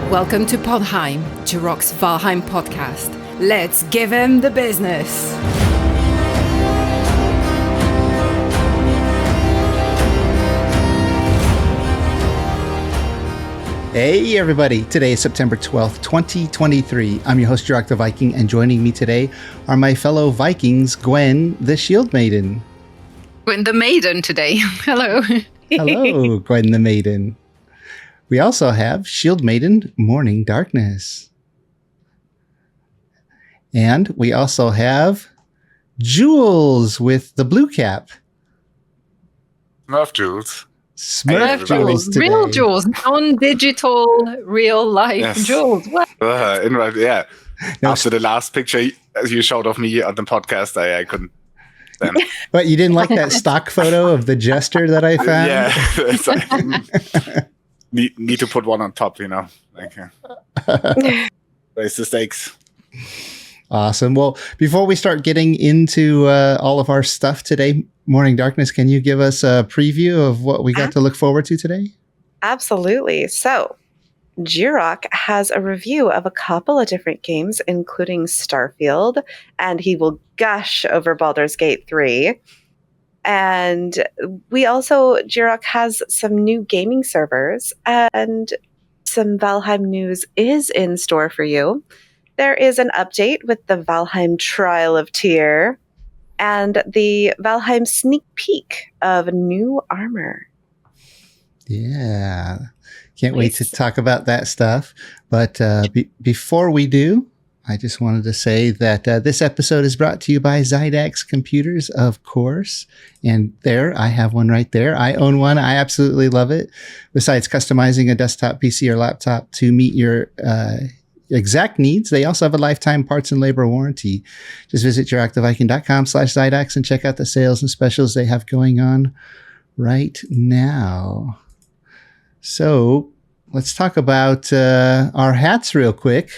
Welcome to Podheim, Jirok's Valheim podcast. Let's give him the business. Hey everybody, today is September 12th, 2023. I'm your host, Jirok the Viking, and joining me today are my fellow Vikings, Gwen, the Shield Maiden. Gwen the Maiden today. Hello. Hello, Gwen the Maiden. We also have Shield Maiden, Morning Darkness. And we also have Jules with the blue cap. Smurf Jules. Smurf Jules today. Real Jules, non-digital, real-life Jules. What? Yeah. No, After the last picture you showed of me on the podcast, I couldn't. Then. But you didn't like that stock photo of the jester that I found? Yeah. Need to put one on top, like raise the stakes. Awesome. Well, before we start getting into all of our stuff today, Morning Darkness, can you give us a preview of what we got to look forward to today? Absolutely. So, Jirok has a review of a couple of different games, including Starfield, and he will gush over Baldur's Gate 3. And we also, Jirok has some new gaming servers, and some Valheim news is in store for you. There is an update with the Valheim Trial of Tyr and the Valheim sneak peek of new armor. Yeah. Can't wait to talk about that stuff. But before we do, I just wanted to say that this episode is brought to you by Zydax Computers, of course. And there, I have one right there. I own one. I absolutely love it. Besides customizing a desktop PC or laptop to meet your exact needs, they also have a lifetime parts and labor warranty. Just visit jiroktheviking.com/Zydax and check out the sales and specials they have going on right now. So let's talk about our hats real quick.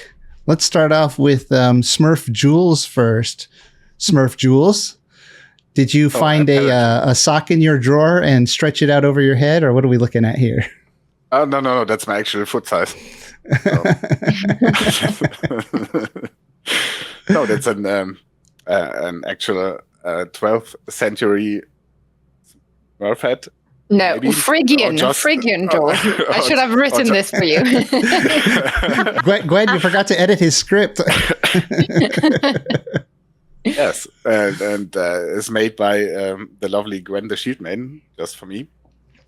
Let's start off with Smurf Jules first. Smurf Jules, did you find a sock in your drawer and stretch it out over your head, or what are we looking at here? Oh, no, that's my actual foot size. No, that's an actual 12th century Smurf hat. No, maybe? Phrygian, Jules. I should have written this for you. Gwen, you forgot to edit his script. Yes, and it's made by the lovely Gwen the Shield Maiden, just for me.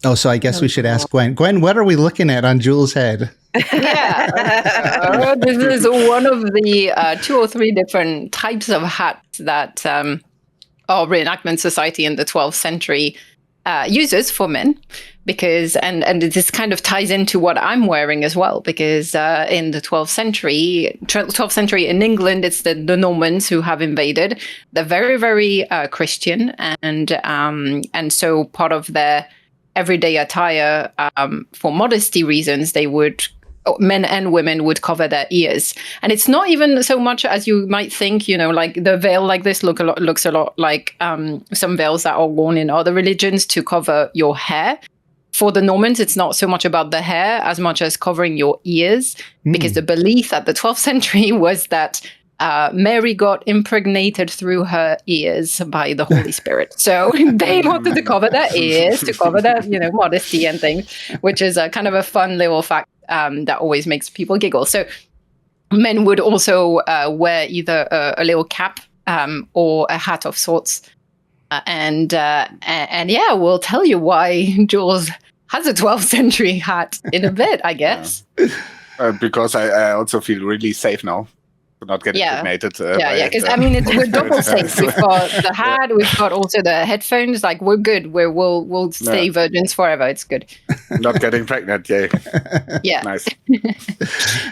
Oh, so I guess we should ask Gwen. Gwen, what are we looking at on Jules' head? Yeah, this is one of the 2 or 3 different types of hats that our reenactment society in the 12th century uses for men, because and this kind of ties into what I'm wearing as well, because in the 12th century in England, it's the Normans who have invaded. They're very, very Christian, and so part of their everyday attire, for modesty reasons, men and women would cover their ears. And it's not even so much as you might think, like the veil like this looks a lot like some veils that are worn in other religions to cover your hair. For the Normans, it's not so much about the hair as much as covering your ears, because the belief at the 12th century was that Mary got impregnated through her ears by the Holy Spirit. So they wanted to cover their ears, to cover their, modesty and things, which is a kind of a fun little fact that always makes people giggle. So men would also wear either a little cap or a hat of sorts. And yeah, we'll tell you why Jules has a 12th century hat in a bit, I guess. Because I also feel really safe now. Not getting impregnated. Because we're double safe. We've got the hat, we've got also the headphones. Like, we're good. We'll stay virgins forever. It's good. Not getting pregnant, yay. Yeah. Nice.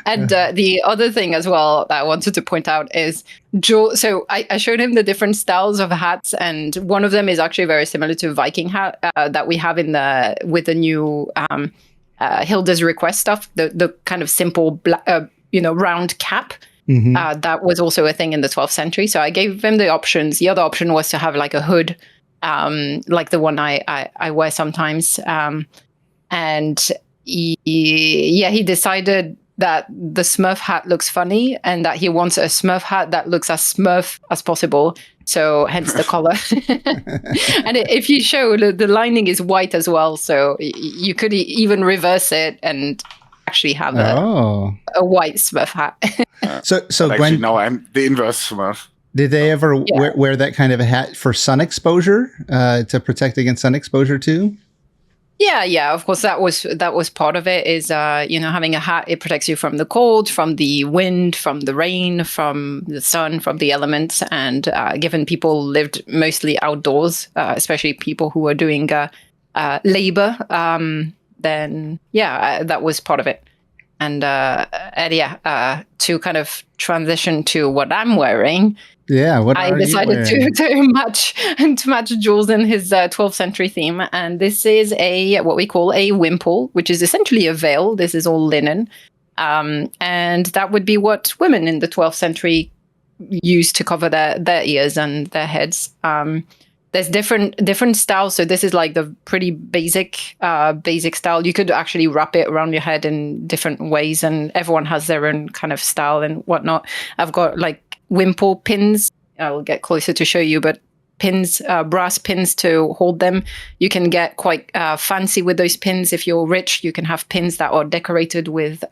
And the other thing as well that I wanted to point out is Jules. So I showed him the different styles of hats, and one of them is actually very similar to a Viking hat that we have with the new Hilda's Request stuff. The kind of simple round cap. Mm-hmm. That was also a thing in the 12th century. So I gave him the options. The other option was to have like a hood, like the one I wear sometimes. And he decided that the Smurf hat looks funny and that he wants a Smurf hat that looks as Smurf as possible. So hence the color. And if you show, the lining is white as well. So you could even reverse it and actually have a white Smurf hat. So But Gwen, actually, no, I'm the inverse Smurf. did they ever wear that kind of a hat for sun exposure to protect against sun exposure too? Yeah. Of course, that was part of it. Is having a hat, it protects you from the cold, from the wind, from the rain, from the sun, from the elements. And given people lived mostly outdoors, especially people who were doing labor, then that was part of it. And to kind of transition to what I'm wearing. Yeah, what I are decided you to match Jules in his 12th century theme, and this is what we call a wimple, which is essentially a veil. This is all linen, and that would be what women in the 12th century used to cover their ears and their heads. There's different styles. So this is like the pretty basic style. You could actually wrap it around your head in different ways, and everyone has their own kind of style and whatnot. I've got like wimple pins. I'll get closer to show you, but pins, brass pins to hold them. You can get quite fancy with those pins. If you're rich, you can have pins that are decorated with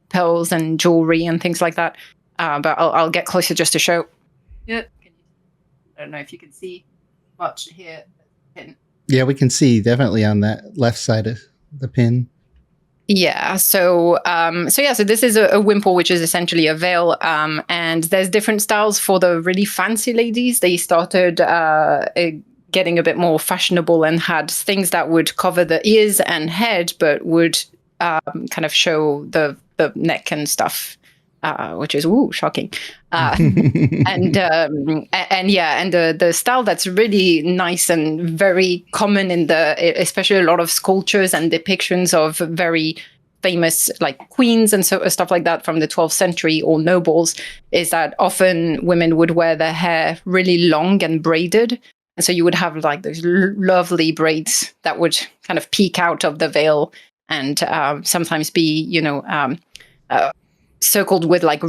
pearls and jewelry and things like that. But I'll get closer just to show. Yeah. I don't know if you can see much here. Pin. Yeah, we can see definitely on that left side of the pin. Yeah. So this is a wimple, which is essentially a veil. And there's different styles for the really fancy ladies. They started getting a bit more fashionable and had things that would cover the ears and head, but would kind of show the neck and stuff. Which is shocking, and the style that's really nice and very common especially a lot of sculptures and depictions of very famous like queens and stuff like that from the 12th century or nobles, is that often women would wear their hair really long and braided, and so you would have like those lovely braids that would kind of peek out of the veil and sometimes be circled with like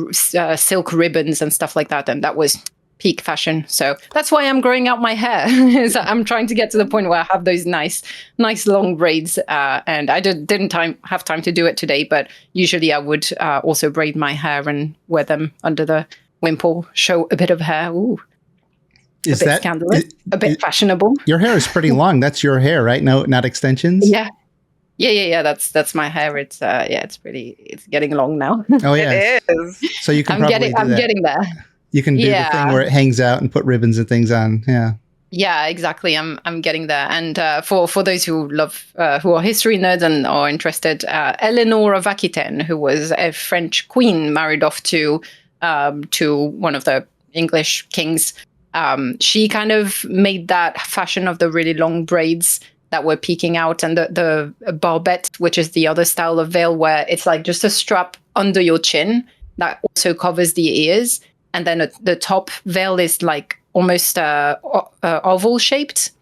silk ribbons and stuff like that, and that was peak fashion. So that's why I'm growing out my hair. So I'm trying to get to the point where I have those nice long braids, and I didn't have time to do it today, but usually I would also braid my hair and wear them under the wimple, show a bit of hair. Ooh, is a bit that scandalous, a bit fashionable. Your hair is pretty long. That's your hair, right? No, not extensions. Yeah. That's my hair. It's it's getting long now. Oh yeah, It is. So you can I'm getting there. You can do the thing where it hangs out and put ribbons and things on. Yeah. Yeah, exactly. I'm getting there. And for those who love, who are history nerds and are interested, Eleanor of Aquitaine, who was a French queen married off to one of the English kings, she kind of made that fashion of the really long braids that were peeking out, and the barbette, which is the other style of veil where it's like just a strap under your chin that also covers the ears, and then the top veil is like almost oval shaped,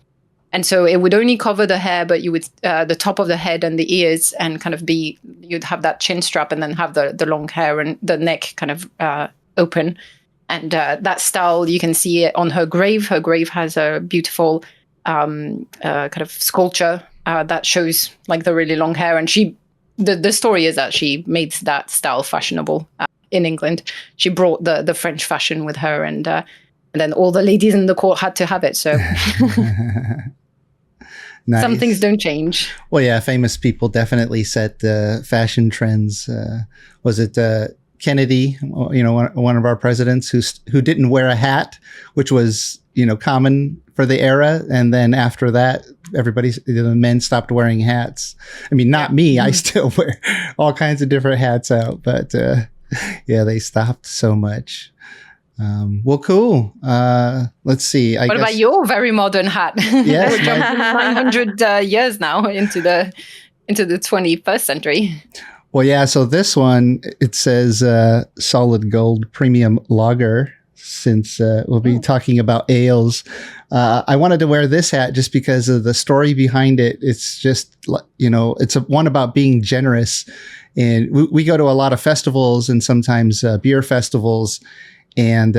and so it would only cover the hair, but you would the top of the head and the ears, and kind of you'd have that chin strap, and then have the long hair and the neck kind of open, and that style you can see it on her grave. Her grave has a beautiful kind of sculpture that shows like the really long hair, and the story is that she made that style fashionable in England. She brought the French fashion with her, and then all the ladies in the court had to have it. So nice. Some things don't change. Well, yeah, famous people definitely set fashion trends. Was it Kennedy? One of our presidents who didn't wear a hat, which was common for the era, and then after that, the men stopped wearing hats. I mean, not me. I still wear all kinds of different hats out, but they stopped so much. Well, cool. Let's see. What about your very modern hat? Yes, we're jumping 900 years now into the 21st century. Well, yeah. So this one, it says solid gold premium lager. since we'll be talking about ales. I wanted to wear this hat just because of the story behind it. It's just, it's one about being generous. And we go to a lot of festivals and sometimes beer festivals, and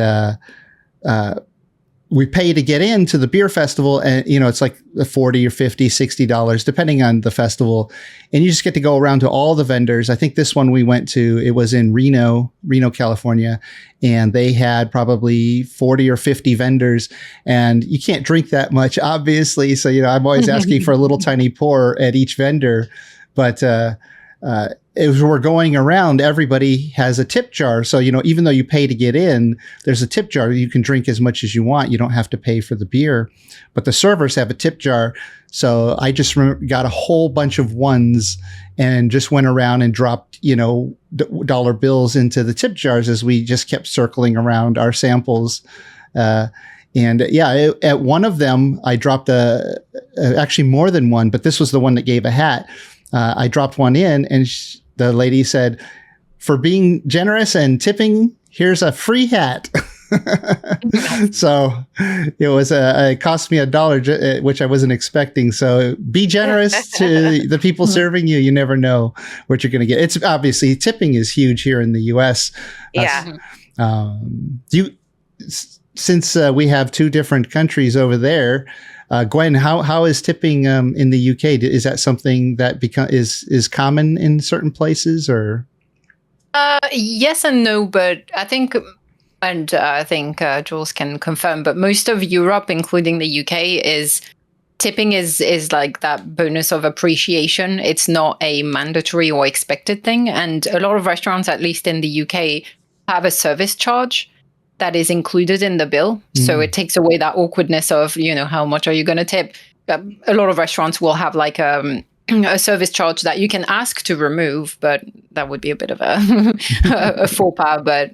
we pay to get into the beer festival, and it's like $40 or $50, $60 depending on the festival, and you just get to go around to all the vendors. I think this one we went to, it was in Reno, California, and they had probably 40 or 50 vendors, and you can't drink that much, obviously. So I'm always asking for a little tiny pour at each vendor, but as we're going around, everybody has a tip jar. So, even though you pay to get in, there's a tip jar. You can drink as much as you want. You don't have to pay for the beer, but the servers have a tip jar. So I just got a whole bunch of ones and just went around and dropped, dollar bills into the tip jars as we just kept circling around our samples. At one of them, I dropped actually more than one, but this was the one that gave a hat. I dropped one in, and the lady said, "For being generous and tipping, here's a free hat." So it cost me $1, which I wasn't expecting. So be generous to the people serving you. You never know what you're going to get. It's obviously, tipping is huge here in the US. Yeah. Since we have two different countries over there, Gwen, how is tipping in the UK? Is that something that is common in certain places, or? Yes and no, but I think, Jules can confirm, but most of Europe, including the UK, tipping is like that bonus of appreciation. It's not a mandatory or expected thing, and a lot of restaurants, at least in the UK, have a service charge that is included in the bill. So it takes away that awkwardness of, how much are you going to tip? A lot of restaurants will have like a service charge that you can ask to remove, but that would be a bit of a faux pas. But,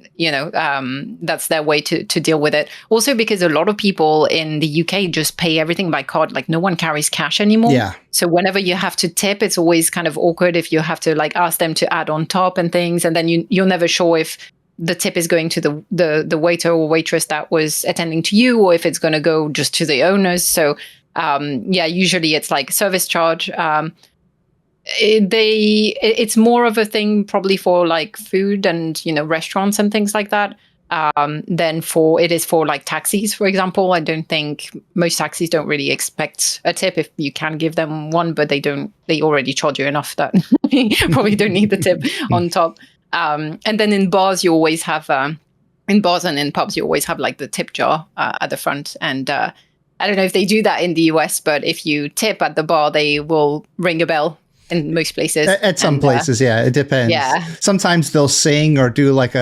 that's their way to deal with it. Also, because a lot of people in the UK just pay everything by card. Like, no one carries cash anymore. Yeah. So whenever you have to tip, it's always kind of awkward if you have to like ask them to add on top and things. And then you're never sure if the tip is going to the waiter or waitress that was attending to you, or if it's going to go just to the owners. So, usually it's like service charge. It's more of a thing probably for like food and, restaurants and things like that, than it is for like taxis, for example. I don't think most taxis don't really expect a tip if you can give them one, but they already charge you enough that you probably don't need the tip on top. And then in bars, you always have, in bars and in pubs, you always have like the tip jar at the front. And I don't know if they do that in the US, but if you tip at the bar, they will ring a bell in most places. At some places, yeah, it depends. Yeah. Sometimes they'll sing or do like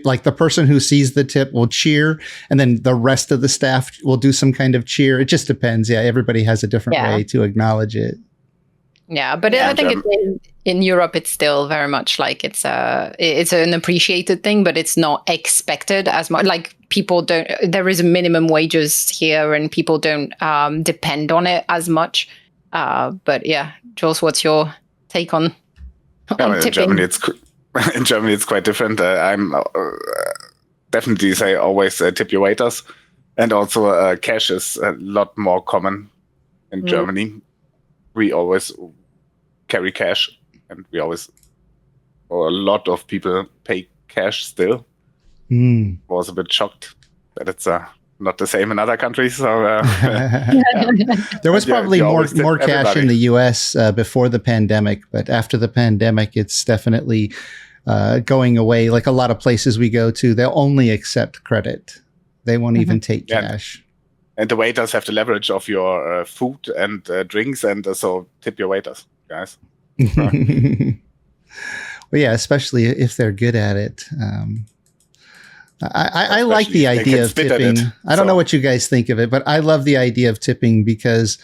like the person who sees the tip will cheer, and then the rest of the staff will do some kind of cheer. It just depends. Yeah, everybody has a different way to acknowledge it. Yeah, but I think in Europe, it's still very much like it's an appreciated thing, but it's not expected as much. Like people don't. There is minimum wages here, and people don't depend on it as much. But yeah, Jules, what's your take on tipping? In Germany, it's quite different. I'm definitely say always tip your waiters, and also cash is a lot more common in Germany. We always carry cash, and a lot of people pay cash still. Was a bit shocked that it's not the same in other countries. So there was probably more cash in the US before the pandemic, but after the pandemic, it's definitely going away. Like a lot of places we go to, they'll only accept credit. They won't even take cash. And the waiters have the leverage of your food and drinks, and so tip your waiters, guys. Well, yeah, especially if they're good at it. I like the idea of tipping. I don't know what you guys think of it, but I love the idea of tipping because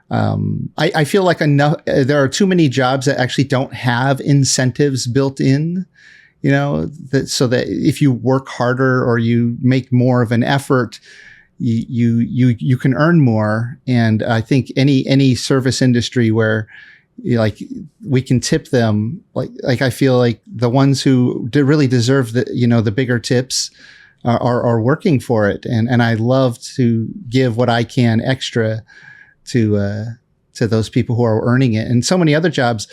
I feel like there are too many jobs that actually don't have incentives built in. So that if you work harder or you make more of an effort, you can earn more. And I think any service industry where we can tip them, like I feel like the ones who really deserve the bigger tips, are working for it, and I love to give what I can extra to those people who are earning it. And so many other jobs,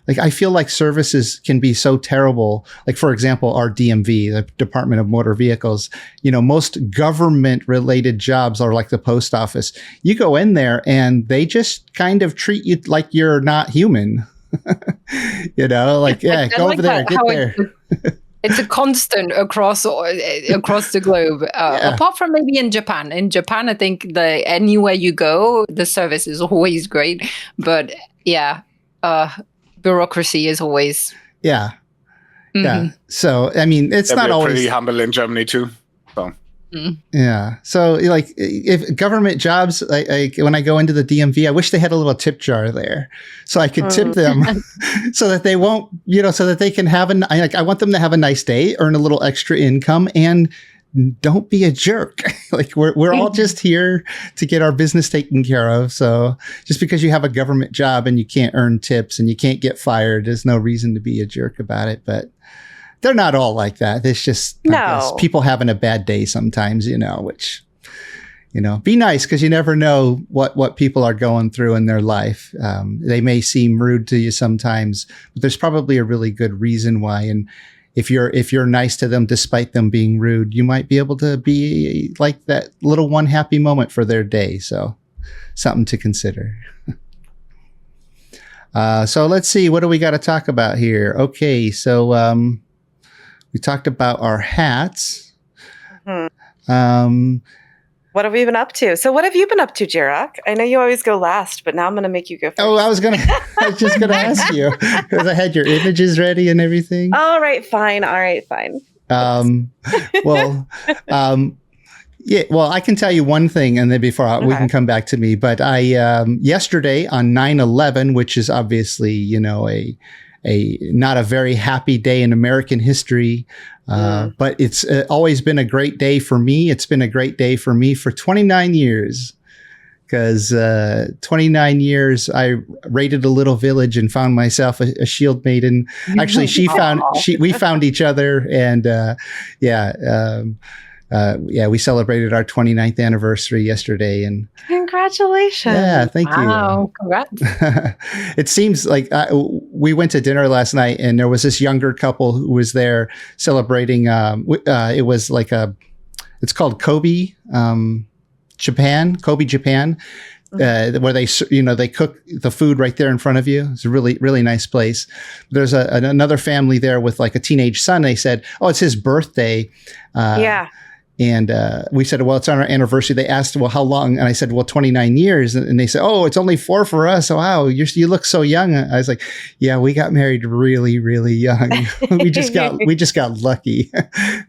like I feel like services can be so terrible. Like for example, our DMV, the Department of Motor Vehicles, most government related jobs are like the post office. You go in there and they just kind of treat you like you're not human. Like, yeah, go over there, get there. It's a constant across the globe, apart from maybe in Japan. In Japan, I think anywhere you go, the service is always great. But yeah, bureaucracy is always. Yeah. Mm-hmm. Yeah. So, I mean, it's not always pretty humble in Germany too. So. Yeah. So like if government jobs, like when I go into the DMV, I wish they had a little tip jar there so I could tip them so that they won't, so that they can have I want them to have a nice day, earn a little extra income, and don't be a jerk. Like we're all just here to get our business taken care of. So just because you have a government job and you can't earn tips and you can't get fired, there's no reason to be a jerk about it. But they're not all like that. It's just I guess, people having a bad day sometimes, which, be nice because you never know what people are going through in their life. They may seem rude to you sometimes, but there's probably a really good reason why. And if you're nice to them despite them being rude, you might be able to be like that little one happy moment for their day. So something to consider. So let's see. What do we got to talk about here? Okay, so we talked about our hats. Mm-hmm. What have we been up to? So what have you been up to, Jirok? I know you always go last, but now I'm going to make you go first. Oh, I was just going to ask you because I had your images ready and everything. All right, fine. Yeah, well, I can tell you one thing, and then before we can come back to me. But I yesterday on 9/11, which is obviously a not a very happy day in American history, but it's always been a great day for me. It's been a great day for me for 29 years. Because 29 years, I raided a little village and found myself a shield maiden. Actually, we found each other, and we celebrated our 29th anniversary yesterday. And congratulations! Yeah, thank you. Wow, congrats! It seems like we went to dinner last night, and there was this younger couple who was there celebrating. It was like it's called Kobe. Japan, where they cook the food right there in front of you. It's a really, really nice place. There's another family there with like a teenage son. They said, "Oh, it's his birthday." And we said, "Well, it's on our anniversary." They asked, "Well, how long?" And I said, "Well, 29 years." And they said, "Oh, it's only 4 for us." Oh, wow, you look so young. I was like, "Yeah, we got married really, really young. we just got lucky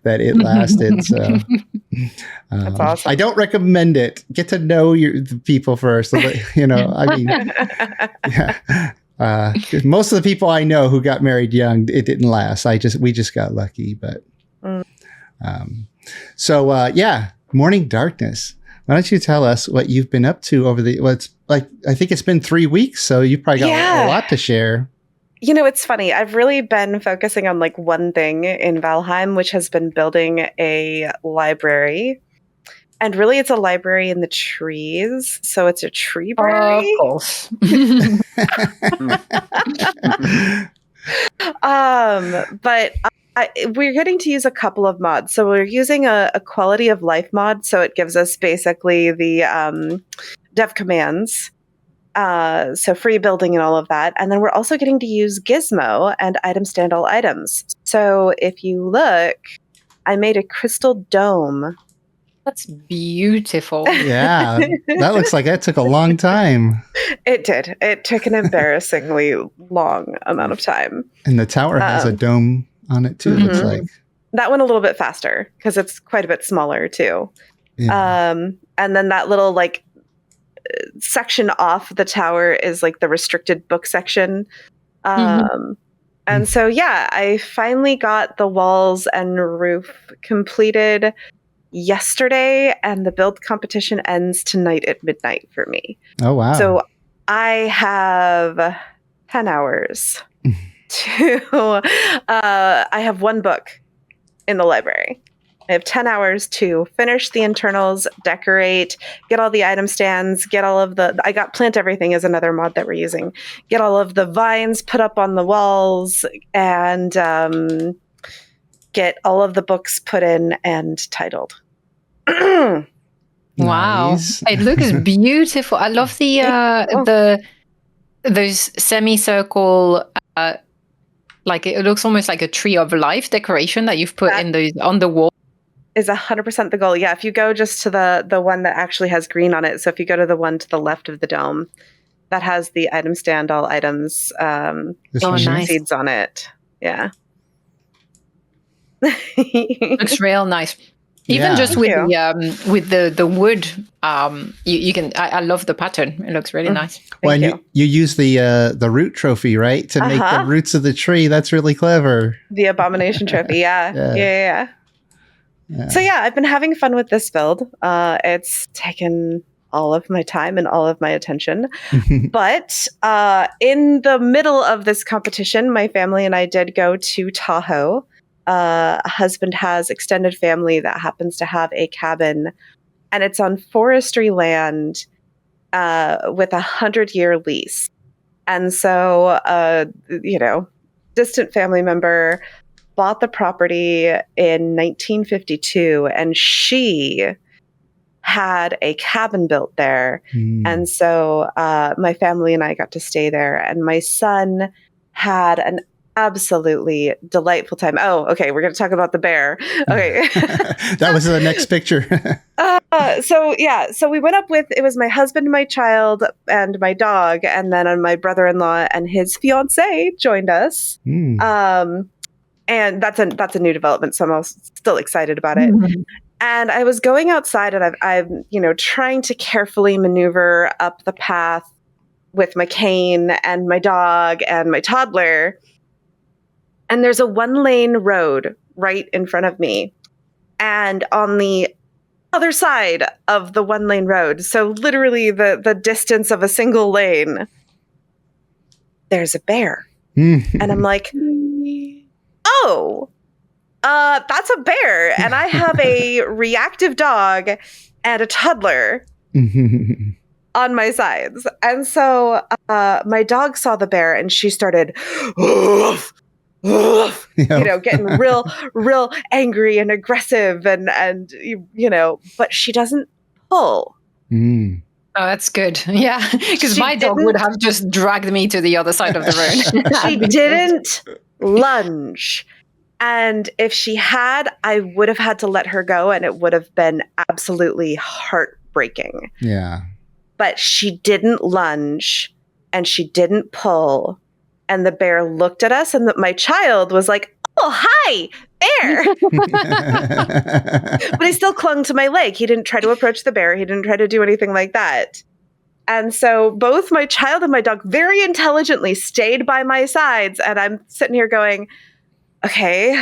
that it lasted." So that's awesome. I don't recommend it. Get to know the people first. So that, I mean, yeah. Most of the people I know who got married young, it didn't last. We just got lucky, but. Morning Darkness. Why don't you tell us what you've been up to over I think it's been 3 weeks, so you've probably got a lot to share. It's funny. I've really been focusing on like one thing in Valheim, which has been building a library. And really it's a library in the trees, so it's a tree library. Of course. But we're getting to use a couple of mods. So we're using a quality of life mod. So it gives us basically the dev commands. So free building and all of that. And then we're also getting to use Gizmo and item stand all items. So if you look, I made a crystal dome. That's beautiful. Yeah, that looks like that took a long time. It did. It took an embarrassingly long amount of time. And the tower has a dome on it too, looks like. That one a little bit faster because it's quite a bit smaller too. Yeah. And then that little like section off the tower is like the restricted book section. And so, I finally got the walls and roof completed yesterday, and the build competition ends tonight at midnight for me. Oh, wow. So I have 10 hours to, I have one book in the library. I have 10 hours to finish the internals, decorate, get all the item stands, get all of I got Plant Everything is another mod that we're using. Get all of the vines put up on the walls and get all of the books put in and titled. Wow, Nice. it looks beautiful. I love the those semicircle, like it looks almost like a tree of life decoration that you've put in those on the wall. Is 100% the goal. Yeah, if you go just to the one that actually has green on it, so if you go to the one to the left of the dome, that has the item stand, all items, Nice. seeds on it. Yeah. Looks real nice. Even just with the wood, you can. I love the pattern. It looks really nice. Well, and you use the root trophy, right, to make the roots of the tree. That's really clever. The abomination trophy, yeah. So yeah, I've been having fun with this build. It's taken all of my time and all of my attention. But in the middle of this competition, my family and I did go to Tahoe. A husband has extended family that happens to have a cabin, and it's on forestry land with 100-year lease. And so, distant family member bought the property in 1952, and she had a cabin built there. And so my family and I got to stay there, and my son had an absolutely delightful time. Oh, okay. We're going to talk about the bear. Okay. That was the next picture. So we went up with, it was my husband, my child, and my dog. And then my brother-in-law and his fiance joined us. And that's a new development. So I'm still excited about it. And I was going outside, and I'm trying to carefully maneuver up the path with my cane and my dog and my toddler. And there's a 1-lane road right in front of me. And on the other side of the 1-lane road, so literally the distance of a single lane, there's a bear. And I'm like, oh, that's a bear. And I have a reactive dog and a toddler on my sides. And so my dog saw the bear, and she started getting real angry and aggressive, and but she doesn't pull. Oh, that's good. Yeah, because my dog would have just dragged me to the other side of the road. She didn't lunge. And if she had, I would have had to let her go, and it would have been absolutely heartbreaking. Yeah. But she didn't lunge, and she didn't pull. And the bear looked at us, and my child was like, "Oh, hi, bear." But he still clung to my leg. He didn't try to approach the bear. He didn't try to do anything like that. And so both my child and my dog very intelligently stayed by my sides. And I'm sitting here going, okay,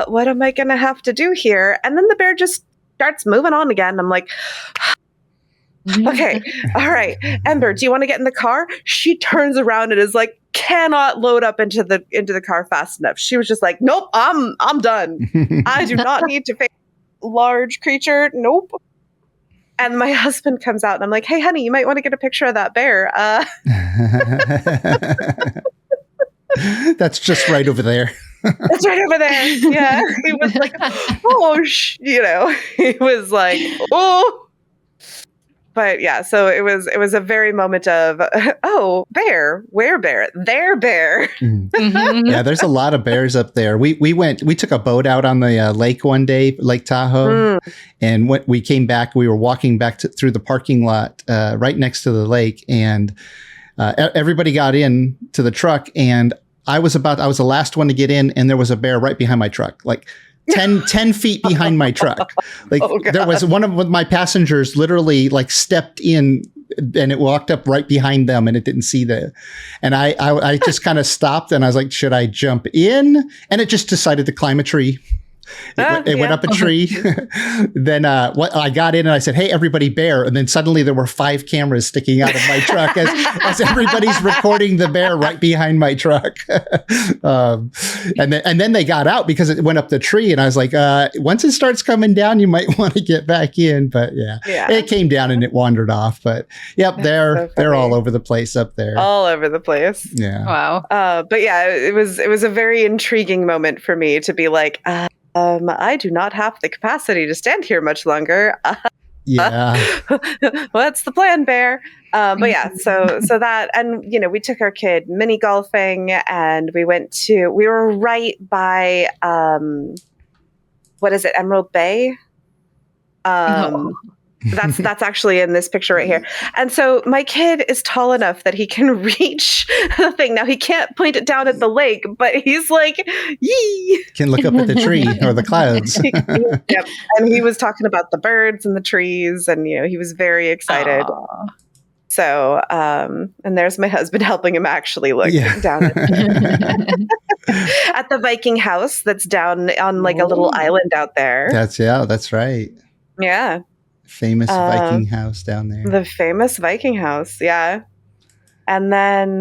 what am I going to have to do here? And then the bear just starts moving on again. I'm like, okay, all right, Ember, do you want to get in the car? She turns around and is like, cannot load up into the car fast enough. She was just like, nope, I'm done. I do not need to face a large creature. Nope. And my husband comes out, and I'm like, hey, honey, you might want to get a picture of that bear. That's just right over there. That's right over there. Yeah. He was like, oh, he was like, oh. But yeah, so it was a very moment of, oh, bear, where bear, there bear. Yeah, there's a lot of bears up there. We took a boat out on the lake one day, Lake Tahoe, and when we came back, we were walking back through the parking lot right next to the lake, and everybody got in to the truck, and I was the last one to get in, and there was a bear right behind my truck, like 10 feet behind my truck. Like there was one of my passengers literally like stepped in, and it walked up right behind them, and it didn't see and I just kind of stopped, and I was like, should I jump in? And it just decided to climb a tree. It went up a tree. Then I got in and I said, "Hey, everybody, bear!" And then suddenly there were 5 cameras sticking out of my truck as everybody's recording the bear right behind my truck. And then they got out because it went up the tree, and I was like, "Once it starts coming down, you might want to get back in." But yeah, it came down and it wandered off. But yep, they're all over the place up there. All over the place. Yeah. Wow. But yeah, it was a very intriguing moment for me to be like, I do not have the capacity to stand here much longer. Yeah. What's the plan, Bear? But yeah, so that, and we took our kid mini golfing, and we were right by what is it, Emerald Bay? That's actually in this picture right here. And so my kid is tall enough that he can reach the thing. Now he can't point it down at the lake, but he's like, yee! Can look up at the tree or the clouds. Yep. And he was talking about the birds and the trees, and he was very excited. Aww. So, and there's my husband helping him actually look down at the Viking house that's down on like a little island out there. That's right. Yeah. Famous Viking house down there. The famous Viking house, yeah. And then,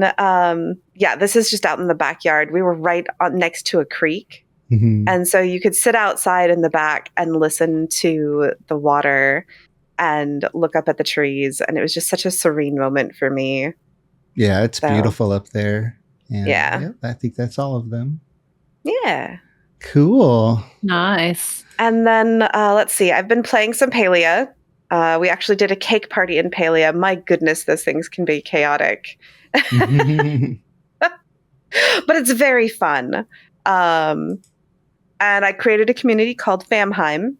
this is just out in the backyard. We were right next to a creek. Mm-hmm. And so you could sit outside in the back and listen to the water and look up at the trees. And it was just such a serene moment for me. Yeah, it's beautiful up there. And, yeah. I think that's all of them. Yeah. Cool. Nice. And then, let's see, I've been playing some Palia. We actually did a cake party in Palia. My goodness, those things can be chaotic. But it's very fun. And I created a community called Valheim.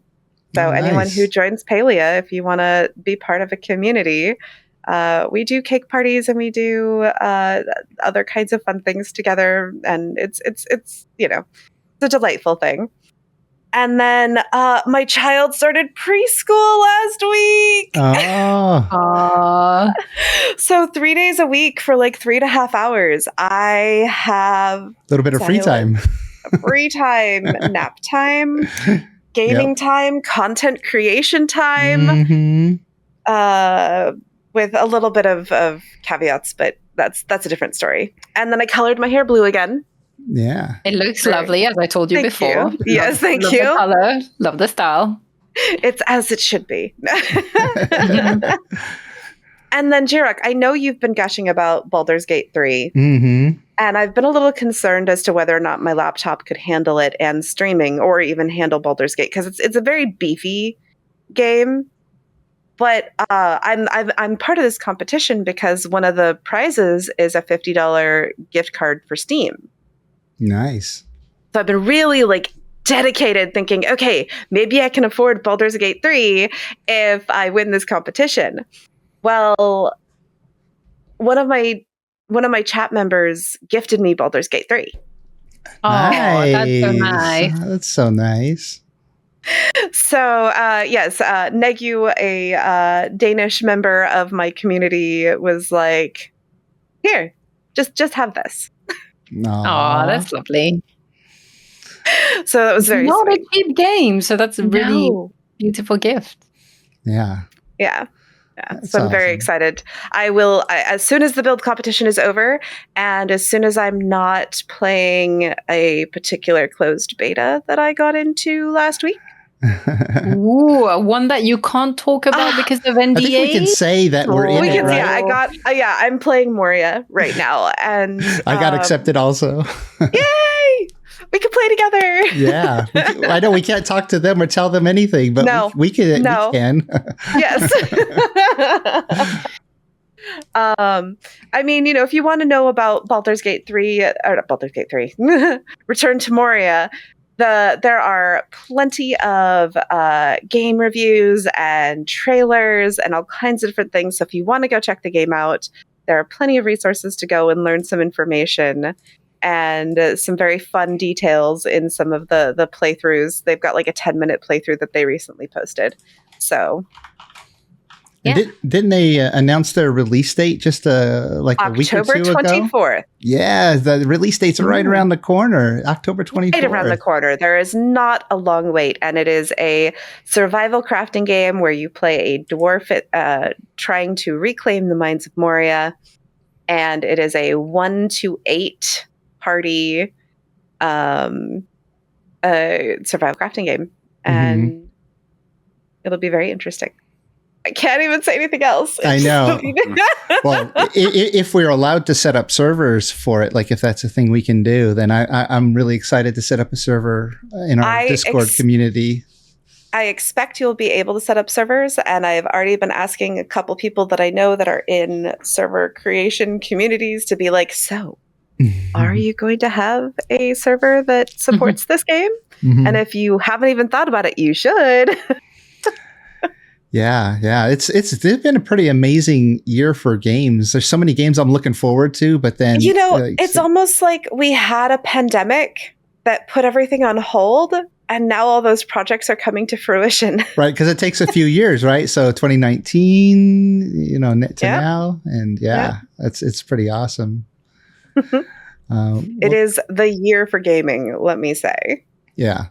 So anyone who joins Palia, if you want to be part of a community, we do cake parties and we do other kinds of fun things together. And it's a delightful thing. And then my child started preschool last week. Oh. So 3 days a week for like 3.5 hours, I have a little bit of free time. Free time, nap time, gaming time, content creation time, with a little bit of caveats, but that's a different story. And then I colored my hair blue again. Yeah. It looks lovely, as I told you before. Yes, thank you. Love the color, love the style. It's as it should be. And then, Jirok, I know you've been gushing about Baldur's Gate 3. Mm-hmm. And I've been a little concerned as to whether or not my laptop could handle it and streaming, or even handle Baldur's Gate, because it's a very beefy game. But I'm part of this competition because one of the prizes is a $50 gift card for Steam. Nice. So I've been really dedicated, thinking, okay, maybe I can afford Baldur's Gate 3 if I win this competition. Well, one of my chat members gifted me Baldur's Gate 3. Oh, nice. that's so nice. That's so nice. So, yes, Negu, a Danish member of my community, was like, here, just have this. Oh, that's lovely. So that was very not sweet. a cheap game, so that's a really beautiful gift. Yeah. Yeah. That's So I'm very awesome. excited. I will, as soon as the build competition is over, and as soon as I'm not playing a particular closed beta that I got into last week. Ooh, one that you can't talk about because of NDA. I think we can say that we're in it, right? Yeah, I'm playing Moria right now, and I got accepted also. Yay! We can play together. Yeah, I know we can't talk to them or tell them anything, but we can. No. We can. Yes. I mean, if you want to know about Baldur's Gate 3, or not Baldur's Gate 3, Return to Moria, there are plenty of game reviews and trailers and all kinds of different things. So if you want to go check the game out, there are plenty of resources to go and learn some information and some very fun details in some of the playthroughs. They've got like a 10-minute playthrough that they recently posted. So And didn't they announce their release date just like a week or two October ago? 24th. Yeah, the release date's right around the corner, October 24th. Right around the corner. There is not a long wait, and it is a survival crafting game where you play a dwarf trying to reclaim the mines of Moria, and it is a 1 to 8 party survival crafting game, and it'll be very interesting. I can't even say anything else. I know. Well, if we're allowed to set up servers for it, like if that's a thing we can do, then I'm really excited to set up a server in our Discord community. I expect you'll be able to set up servers, and I've already been asking a couple people that I know that are in server creation communities to be like, so are you going to have a server that supports this game? And if you haven't even thought about it, you should. Yeah. It's been a pretty amazing year for games. There's so many games I'm looking forward to, but then it's almost like we had a pandemic that put everything on hold, and now all those projects are coming to fruition. Right, because it takes a few years, right? So 2019, to now, and it's pretty awesome. It is the year for gaming, let me say. Yeah.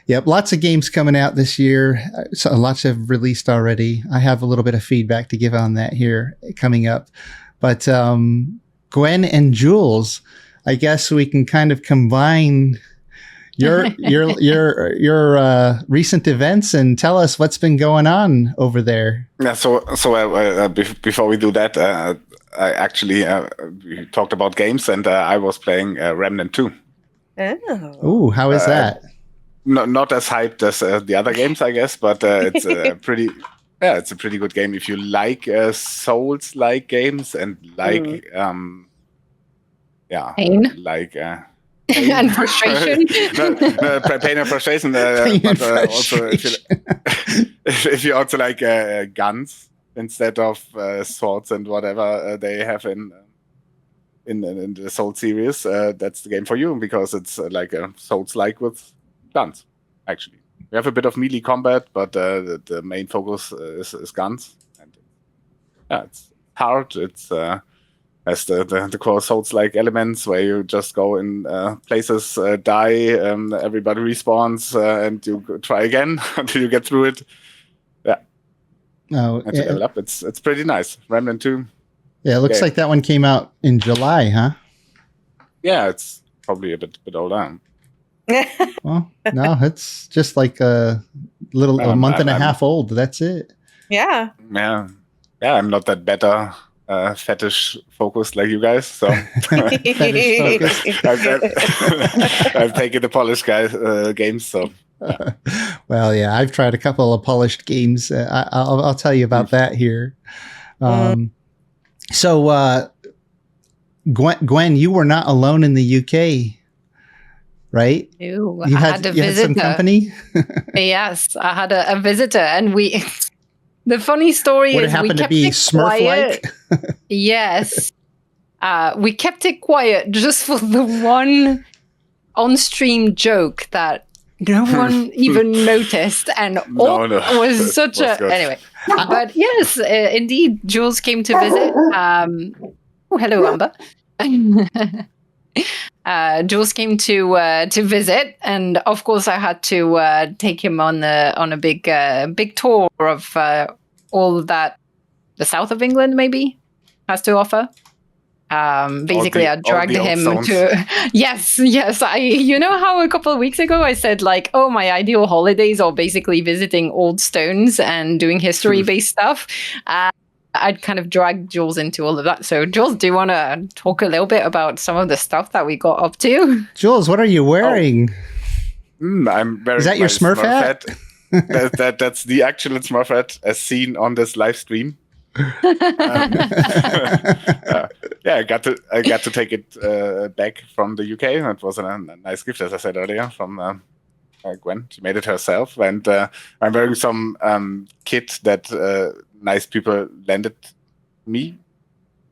Yep, lots of games coming out this year. So lots have released already. I have a little bit of feedback to give on that here coming up. But Gwen and Jules, I guess we can kind of combine your recent events and tell us what's been going on over there. Yeah. So before we do that, I actually we talked about games, and I was playing Remnant 2. Oh, how is that? Not as hyped as the other games, I guess, but it's a pretty good game if you like Souls-like games and like pain, like pain and frustration. Pain and frustration, but also if you also like guns instead of swords and whatever they have in the Souls series, that's the game for you, because it's like a Souls-like with guns. Actually, we have a bit of melee combat, but the main focus is guns. And it's hard. It's has the core Souls-like elements where you just go in places, die, everybody respawns, and you try again until you get through it. Yeah. And to level up, it's pretty nice. Remnant 2. Yeah, it looks like that one came out in July, huh? Yeah, it's probably a bit older. Well, no, it's just like a month and a half old. That's it. Yeah. I'm not that better fetish focused like you guys, so fetish focused. I've taken the polished games. So well, yeah, I've tried a couple of polished games. I'll tell you about that here. So, Gwen, you were not alone in the UK. Right? Ew, you I had a visitor. Some company? Yes, I had a visitor, and the funny story Would is it happen to be Smurf-like? Yes. We kept it quiet just for the one on-stream joke that no one even noticed, and was such anyway. But yes, indeed, Jules came to visit. Hello, Amber. Jules came to visit, and of course I had to take him on a big tour of all that the south of England maybe has to offer. Basically, I dragged him to yes. You know how a couple of weeks ago I said like, oh, my ideal holidays are basically visiting old stones and doing history-based stuff. I'd kind of dragged Jules into all of that. So, Jules, do you want to talk a little bit about some of the stuff that we got up to? Jules, what are you wearing? I'm wearing. Is that your Smurf hat? That's the actual Smurf hat as seen on this live stream. I got to take it back from the UK. That was a nice gift, as I said earlier, from Gwen. She made it herself, and I'm wearing some kit that nice people lended me.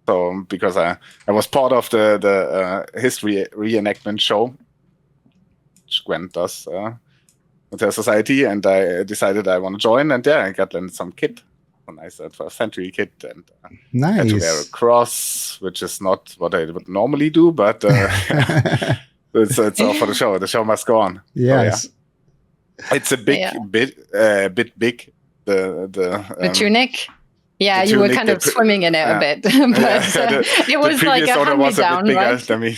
So because I was part of the history reenactment show, which Gwen does with her society, and I decided I want to join, and I got lended some kit. a nice 12th century kit, and had Nice. to wear a cross, which is not what I would normally do, but it's all for the show. The show must go on. Yes. So, yeah. It's a bit big. The tunic. Yeah, the you were tunic, kind of swimming in it a bit, but it was like a hand-me-down, right? Than me.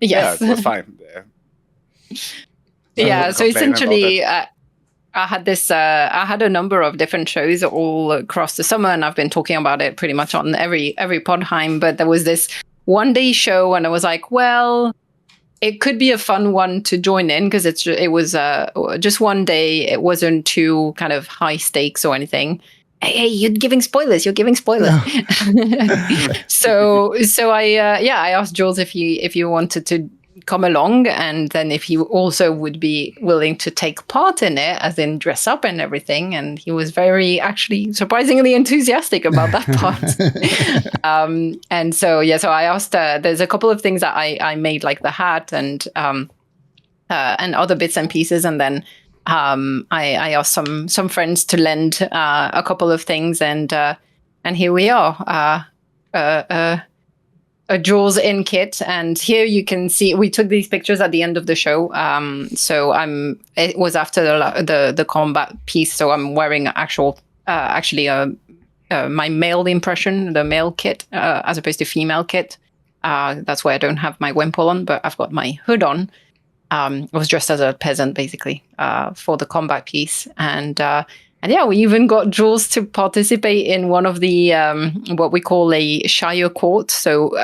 Yes. Yeah, it was fine. Yeah, so essentially, I had a number of different shows all across the summer, and I've been talking about it pretty much on every Podheim. But there was this one-day show, and I was like, well, it could be a fun one to join in because it was just one day. It wasn't too kind of high stakes or anything. Hey, you're giving spoilers. You're giving spoilers. No. so I asked Jules if you wanted to come along, and then if he also would be willing to take part in it, as in dress up and everything. And he was actually surprisingly enthusiastic about that part. And so I asked. There's a couple of things that I made, like the hat and other bits and pieces, and then I asked some friends to lend a couple of things, and here we are. A Jules in kit, and here you can see we took these pictures at the end of the show. It was after the combat piece, so I'm wearing my male impression, the male kit, as opposed to female kit. That's why I don't have my wimple on, but I've got my hood on. I was dressed as a peasant, basically, for the combat piece. And yeah, we even got Jules to participate in one of the, what we call a Shire court. So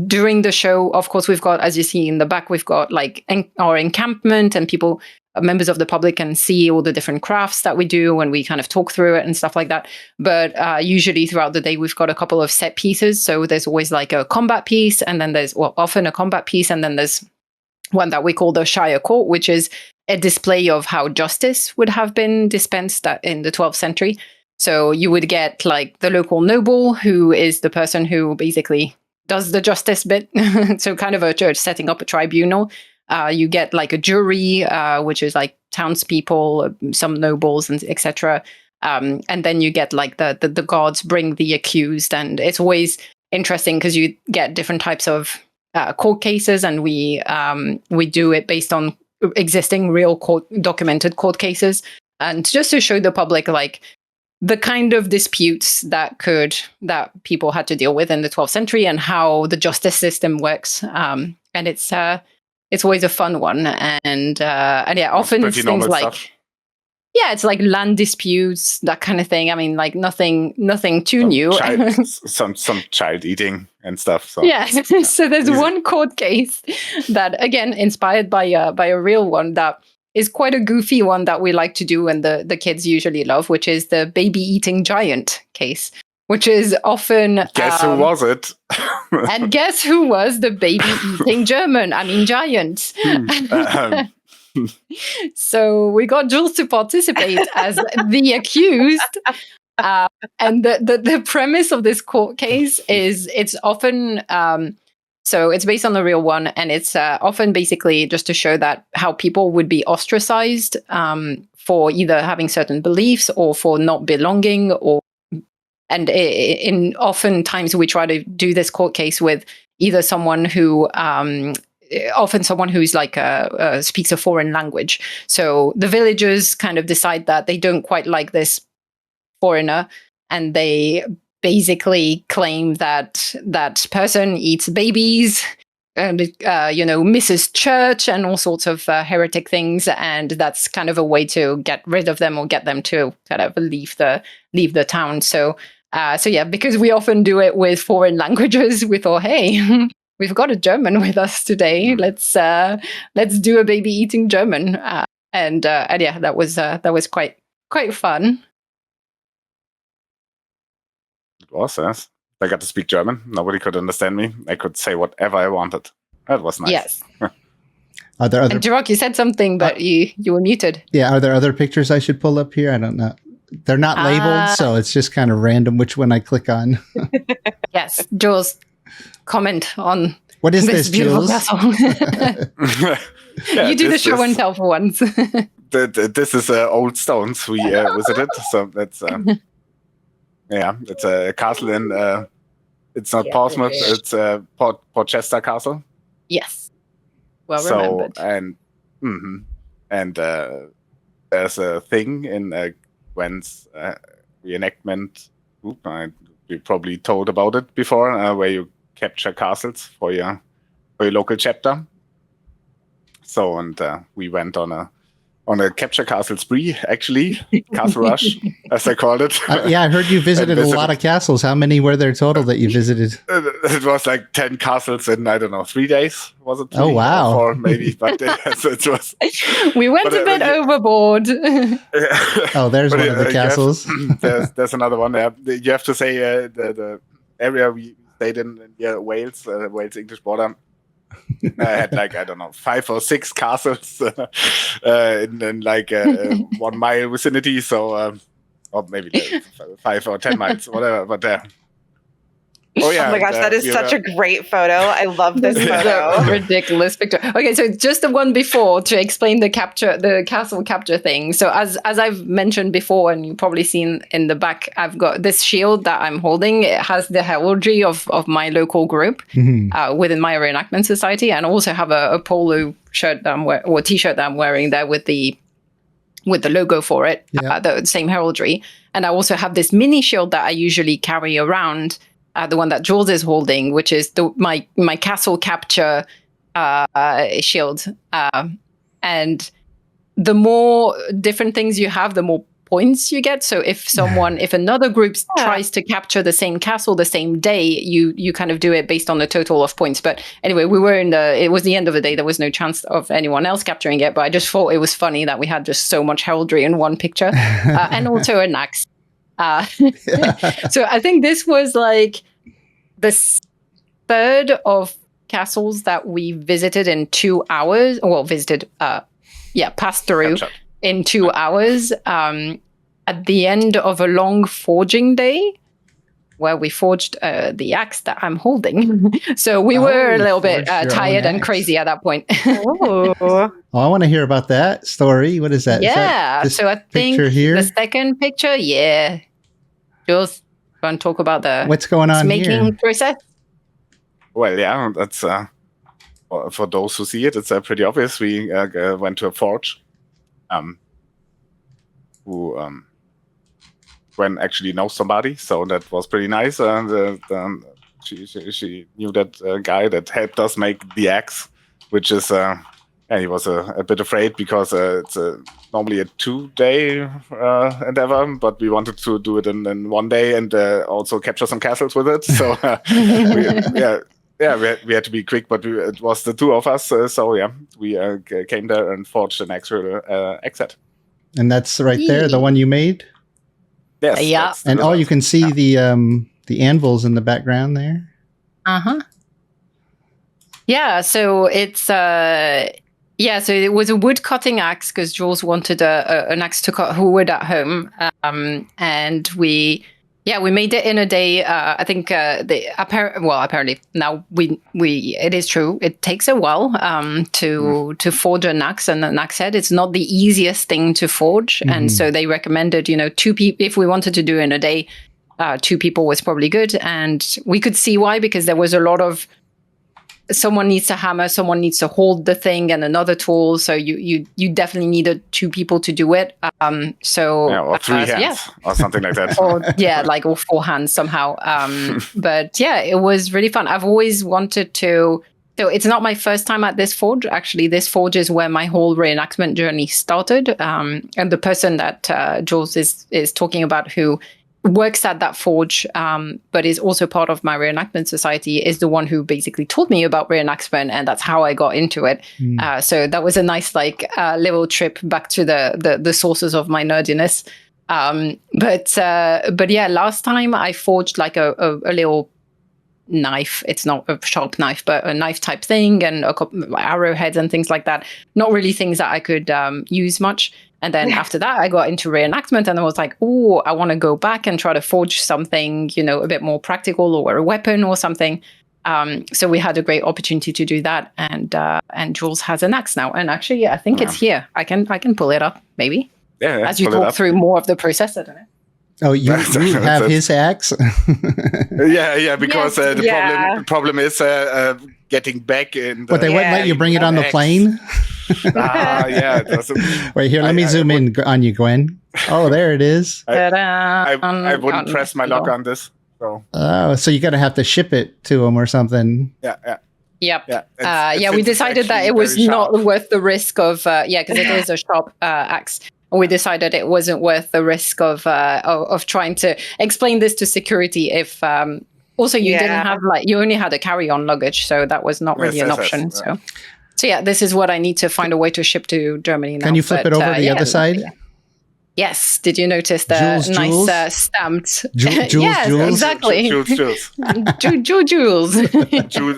during the show, of course, we've got, as you see in the back, we've got like our encampment, and people, members of the public, can see all the different crafts that we do when we kind of talk through it and stuff like that. But usually throughout the day, we've got a couple of set pieces. So there's always like a combat piece, and then there's often a combat piece, and then there's one that we call the Shire Court, which is a display of how justice would have been dispensed in the 12th century. So you would get like the local noble, who is the person who basically does the justice bit. So kind of a church setting up a tribunal. You get like a jury, which is like townspeople, some nobles, and etc. And then you get like the guards bring the accused, and it's always interesting because you get different types of court cases, and we do it based on existing real documented court cases, and just to show the public like the kind of disputes that people had to deal with in the 12th century, and how the justice system works. And it's always a fun one, and yeah, often it's things like stuff. Yeah, it's like land disputes, that kind of thing. I mean, like nothing too new. some child eating and stuff. So. Yeah. So there's one court case that, again, inspired by a real one, that is quite a goofy one that we like to do, and the kids usually love, which is the baby eating giant case, which is often. Guess who was it? And guess who was the baby eating giant? So we got Jules to participate as the accused, and the premise of this court case is it's often so it's based on the real one, and it's often basically just to show that how people would be ostracized for either having certain beliefs or for not belonging, and in oftentimes we try to do this court case with either someone who often someone who's like speaks a foreign language. So the villagers kind of decide that they don't quite like this foreigner, and they basically claim that that person eats babies and misses church and all sorts of heretic things, and that's kind of a way to get rid of them or get them to kind of leave the town. So yeah, because we often do it with foreign languages, we thought, hey. We've got a German with us today. Let's do a baby eating German, and yeah, that was quite fun. It was, yes. I got to speak German. Nobody could understand me. I could say whatever I wanted. That was nice. Yes. Are there other? And Jirok, you said something, but you were muted. Yeah. Are there other pictures I should pull up here? I don't know. They're not labeled, so it's just kind of random which one I click on. Yes, Jules. Comment on what is this, Jules? Yeah, you do the show and tell for once. This is Old Stones we visited, so that's Yeah, it's a castle in. It's not Portsmouth. It's Portchester Castle. Yes. Well remembered. And there's a thing in Gwen's reenactment group. We probably told about it before, where you capture castles for your local chapter. So, and we went on a capture castle spree, actually, castle rush, as I called it. Yeah, I heard you visited a lot of castles. How many were there total that you visited? It was like 10 castles in, I don't know, 3 days. Was it? Oh, wow. Or 4 maybe, but it was. We went a bit overboard. Oh, there's one of the castles. There's another one. You have to say the area we stayed in Wales, Wales English border. I had like, I don't know, 5 or 6 castles in like 1 mile vicinity. So, or maybe 5 or 10 miles, whatever. But oh yeah! Oh my gosh, that is such a great photo. I love this photo. Ridiculous picture. Okay, so just the one before to explain the castle capture thing. So as I've mentioned before, and you've probably seen in the back, I've got this shield that I'm holding. It has the heraldry of my local group within my reenactment society, and also have a polo shirt that or t-shirt that I'm wearing there with the logo for it, the same heraldry. And I also have this mini shield that I usually carry around. The one that Jules is holding, which is my castle capture shield. And the more different things you have, the more points you get. So if another group tries to capture the same castle the same day, you kind of do it based on the total of points. But anyway, it was the end of the day. There was no chance of anyone else capturing it. But I just thought it was funny that we had just so much heraldry in one picture, and also an axe. So I think this was like the 3rd of castles that we visited in 2 hours. Well, passed through in 2 hours at the end of a long forging day where we forged the axe that I'm holding. So we were a little bit tired and crazy at that point. Oh, I want to hear about that story. What is that? Yeah, is that so I think here? The second picture, Jules, want to talk about what's going on making here? process? Well, yeah, that's for those who see it, it's pretty obvious. We went to a forge, who Gwen actually knows somebody, so that was pretty nice. She knew that guy that helped us make the axe, which is he was a bit afraid because it's normally a 2-day endeavor, but we wanted to do it in 1 day and also capture some castles with it. So we had to be quick, but it was the 2 of us. We came there and forged an actual axe set. And that's right there, the one you made? Yes. Yeah. And you can see the anvils in the background there. Yeah. So it's so it was a wood cutting axe because Jules wanted an axe to cut wood at home, and we made it in a day. I think apparently now it is true. It takes a while to forge an axe and an axe head. It's not the easiest thing to forge, and so they recommended 2 people if we wanted to do it in a day. 2 people was probably good, and we could see why, because there was a lot of someone needs to hammer, someone needs to hold the thing, and another tool. So you definitely needed 2 people to do it. Or 3 hands or something like that. or 4 hands somehow. But yeah, it was really fun. I've always wanted to. So it's not my first time at this forge. Actually, this forge is where my whole reenactment journey started. And the person that Jules is talking about, who works at that forge, but is also part of my reenactment society, is the one who basically told me about reenactment, and that's how I got into it. So that was a nice little trip back to the sources of my nerdiness. But yeah, last time I forged like a little knife. It's not a sharp knife, but a knife type thing, and a couple arrowheads and things like that. Not really things that I could use much. And then after that, I got into reenactment, and I was like, oh, I want to go back and try to forge something, a bit more practical, or a weapon or something. So we had a great opportunity to do that. And Jules has an axe now. And actually, I think it's here. I can pull it up, maybe. Yeah. As you talk through more of the process, I don't know. Oh, you have his axe? Yeah, because Yes, the problem is getting back in. But they wouldn't let you bring it on the axe. plane? Yeah. Wait, here, let me zoom in on you, Gwen. Oh, there it is. I wouldn't press my lock on this. So. Oh, so you got to have to ship it to them or something. Yeah. Yep. Yeah. We decided that it was not worth the risk of, because it is a sharp axe. We decided it wasn't worth the risk of trying to explain this to security if also you didn't have you only had a carry-on luggage, so that was not really an option. So yeah, this is what I need to find a way to ship to Germany now. Can you flip it over the other side? Yeah. Yes. Did you notice the Jules, nice stamped? Jules, yes, Jules. exactly. Jules. Jules.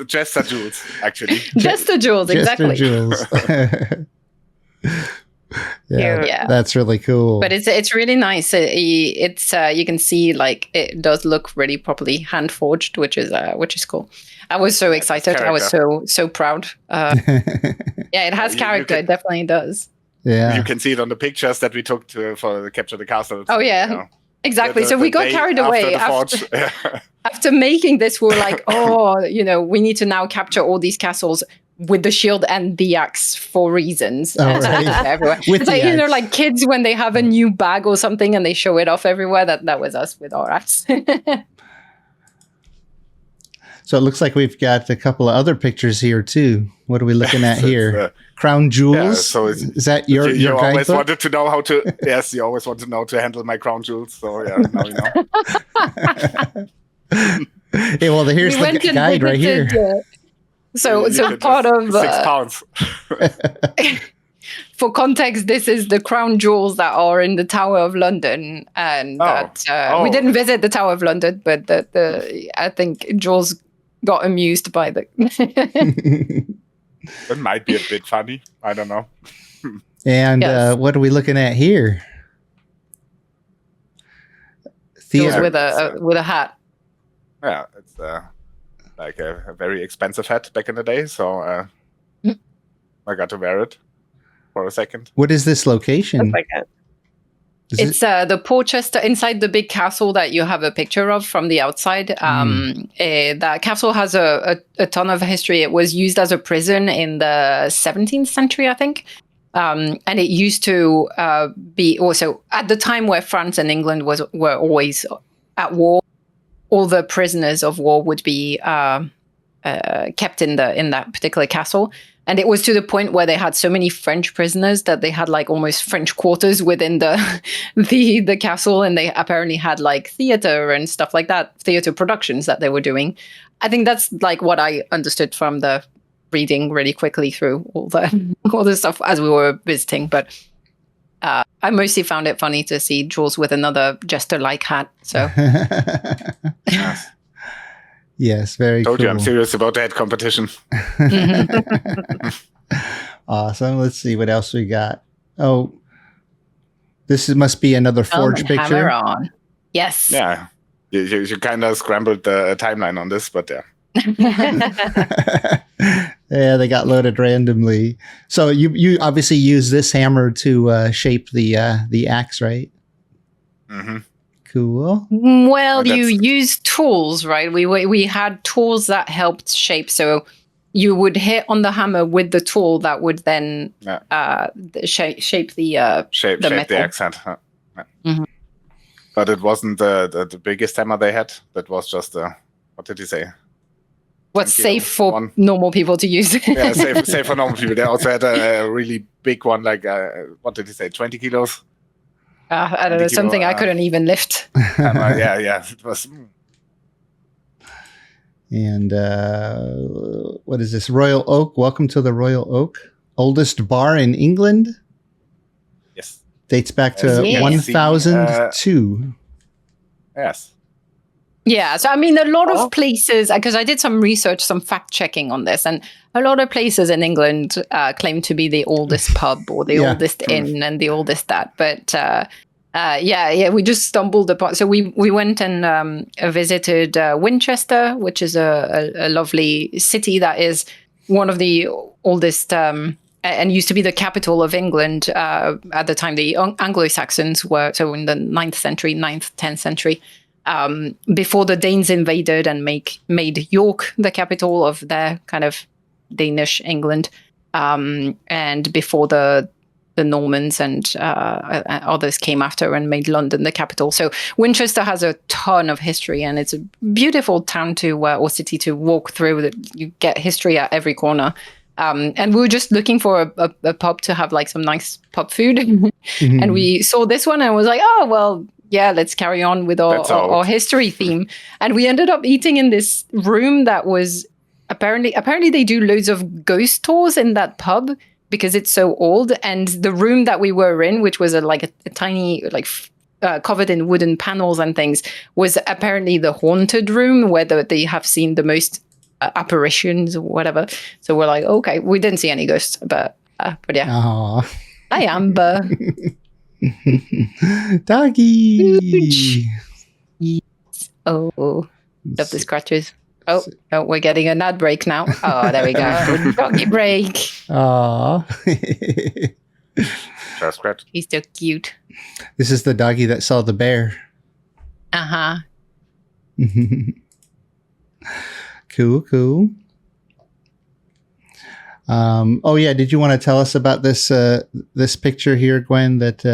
Jester Jules, actually. Jester Jules, exactly. Jules. Yeah, that's really cool. But it's really nice. It's you can see like it does look really properly hand forged, which is cool. I was so excited. I was so proud. Yeah, it has character. It definitely does. Yeah, you can see it on the pictures that we took for the Capture the Castle. Oh yeah, exactly. So we got carried away after making this. We're like, we need to now capture all these castles with the shield and the axe for reasons. Everywhere. It's like, like kids when they have a new bag or something and they show it off everywhere. That was us with our axe. So it looks like we've got a couple of other pictures here too. What are we looking at here? Crown jewels. Yeah, so is that your always wanted to know how to? Yes, you always want to know to handle my crown jewels. So yeah, now you know. Hey, well, here's the guide right here. So part of 6 pounds. For context, this is the crown jewels that are in the Tower of London, and we didn't visit the Tower of London, but I think Jules got amused by the. It might be a bit funny. I don't know. And what are we looking at here? Jules with a hat. Yeah, it's like a very expensive hat back in the day, so I got to wear it for a second. What is this location? It's the Porchester inside the big castle that you have a picture of from the outside. That castle has a ton of history. It was used as a prison in the 17th century, I think. And it used to be also at the time where France and England were always at war. All the prisoners of war would be kept in that particular castle. And it was to the point where they had so many French prisoners that they had like almost French quarters within the castle. And they apparently had like theater and stuff like that, theater productions that they were doing. I think that's like what I understood from the reading really quickly through all the stuff as we were visiting. But I mostly found it funny to see Jules with another jester-like hat. So, yes, very Told cool. you I'm serious about the hat competition. Awesome. Let's see what else we got. Oh, this must be another forge picture. Hammer on. Yes. Yeah, you kind of scrambled the timeline on this, but yeah. Yeah, they got loaded randomly. So you obviously use this hammer to shape the axe, right? Mm-hmm. Cool. Well, you use tools, right? We had tools that helped shape. So you would hit on the hammer with the tool that would then shape the shape metal. the axe head. Huh? Yeah. Mm-hmm. But it wasn't the biggest hammer they had. That was just what did he say? What's safe for normal people to use? Yeah, safe for normal people. They also had a really big one, like what did he say? 20 kilos. I don't know, something I couldn't even lift. Yeah, it was. And what is this? Royal Oak. Welcome to the Royal Oak. Oldest bar in England. Yes. Dates back to 1002. Yes. Yeah, so I mean, a lot of places, because I did some research, some fact checking on this, and a lot of places in England claim to be the oldest pub or the oldest inn and the oldest that. But we just stumbled upon. So we went and visited Winchester, which is a lovely city that is one of the oldest and used to be the capital of England at the time the Anglo-Saxons were, so in the 9th century, 9th, 10th century, before the Danes invaded and made York the capital of their kind of Danish England, and before the Normans and others came after and made London the capital. So Winchester has a ton of history, and it's a beautiful town or city to walk through. You get history at every corner. And we were just looking for a pub to have like some nice pub food. And we saw this one and was like, oh, well, yeah, let's carry on with our history theme. And we ended up eating in this room that was apparently they do loads of ghost tours in that pub because it's so old. And the room that we were in, which was a tiny, covered in wooden panels and things, was apparently the haunted room where they have seen the most apparitions or whatever. So we're like, okay, we didn't see any ghosts, but yeah. Aww. Hi, Amber. Doggy. Oh, love the scratches. Oh, we're getting an ad break now. Oh, there we go. Doggy break. Aww. Scratch. He's so cute. This is the doggy that saw the bear. Uh-huh. Cool. Oh yeah, did you want to tell us about this this picture here, Gwen, that